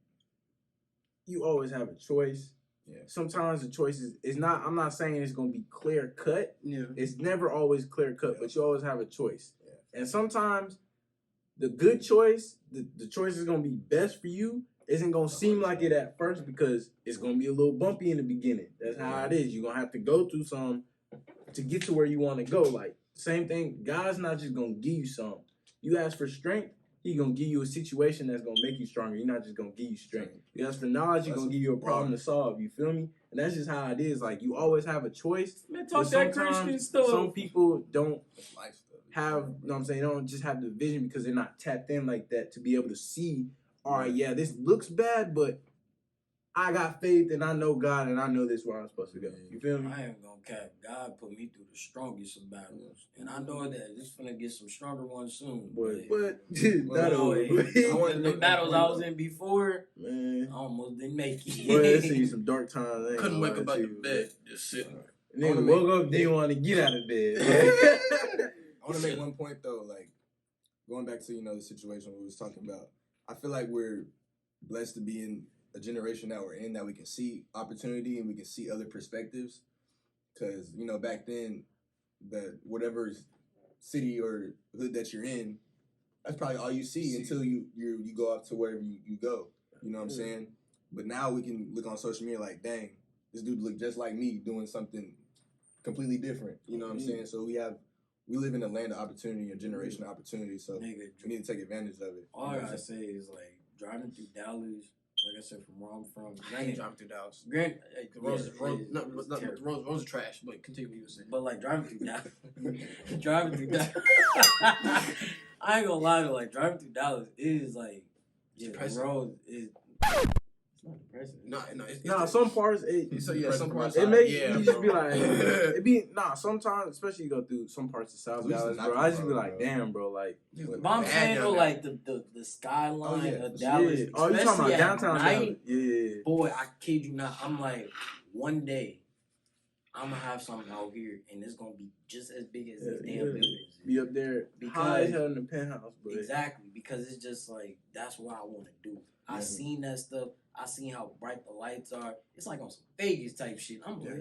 A: you always have a choice. Yeah. Sometimes the choice is not. I'm not saying it's gonna be clear cut. Yeah. It's never always clear cut, but you always have a choice. Yeah. And sometimes the good choice, the choice is gonna be best for you, isn't gonna seem like it at first because it's gonna be a little bumpy in the beginning. That's how it is. You're gonna have to go through some to get to where you want to go. Like same thing. God's not just gonna give you some. You ask for strength, He's gonna give you a situation that's gonna make you stronger. He's not just gonna give you strength. You ask for knowledge, He's gonna give you a problem to solve. You feel me? And that's just how it is. Like you always have a choice.
B: Man, talk that Christian stuff.
A: Some people don't have, you know what I'm saying, they don't just have the vision because they're not tapped in like that to be able to see, all right, yeah, this looks bad, but I got faith and I know God and I know this is where I'm supposed to go. You feel me?
B: I ain't gonna cap. God put me through the strongest of battles. And I know that it's gonna get some stronger ones soon.
A: But
B: the battles I was in before, man, I almost didn't make it.
A: Boy, I see some dark times.
D: Couldn't wake up out of bed, just sitting.
A: Nigga woke up, didn't want to get out of bed.
C: I want to make one point though, like going back to the situation we was talking about. I feel like we're blessed to be in a generation that we're in that we can see opportunity and we can see other perspectives. Because back then, that whatever city or hood that you're in, that's probably all you see until you go up to wherever you go. You know what I'm saying? But now we can look on social media like, dang, this dude look just like me doing something completely different. You know what I'm saying? So we live in a land of opportunity, a generation of opportunity, so we need to take advantage of it.
B: All I gotta say is, like, driving through Dallas, like I said, from where I'm from.
D: I ain't driving through Dallas. The roads are trash, but continue what you were saying.
B: But, like, driving through Dallas, I ain't gonna lie to like, driving through Dallas is, like, the road is... Not depressing.
A: No, some parts some parts it makes you just be like sometimes, especially you go through some parts of South Dallas, bro. I just be like, damn, bro, like.
B: But I'm saying though, like the skyline of Dallas.
A: Yeah. Oh, you talking about downtown
B: Dallas?
A: Yeah.
B: Boy, I kid you not. I'm like, one day I'm gonna have something out here, and it's gonna be just as big as these damn buildings.
A: Be up there, high as hell in the penthouse, bro.
B: Exactly, because it's just like that's what I want to do. I seen that stuff. I seen how bright the lights are. It's like on some Vegas type shit. I'm like.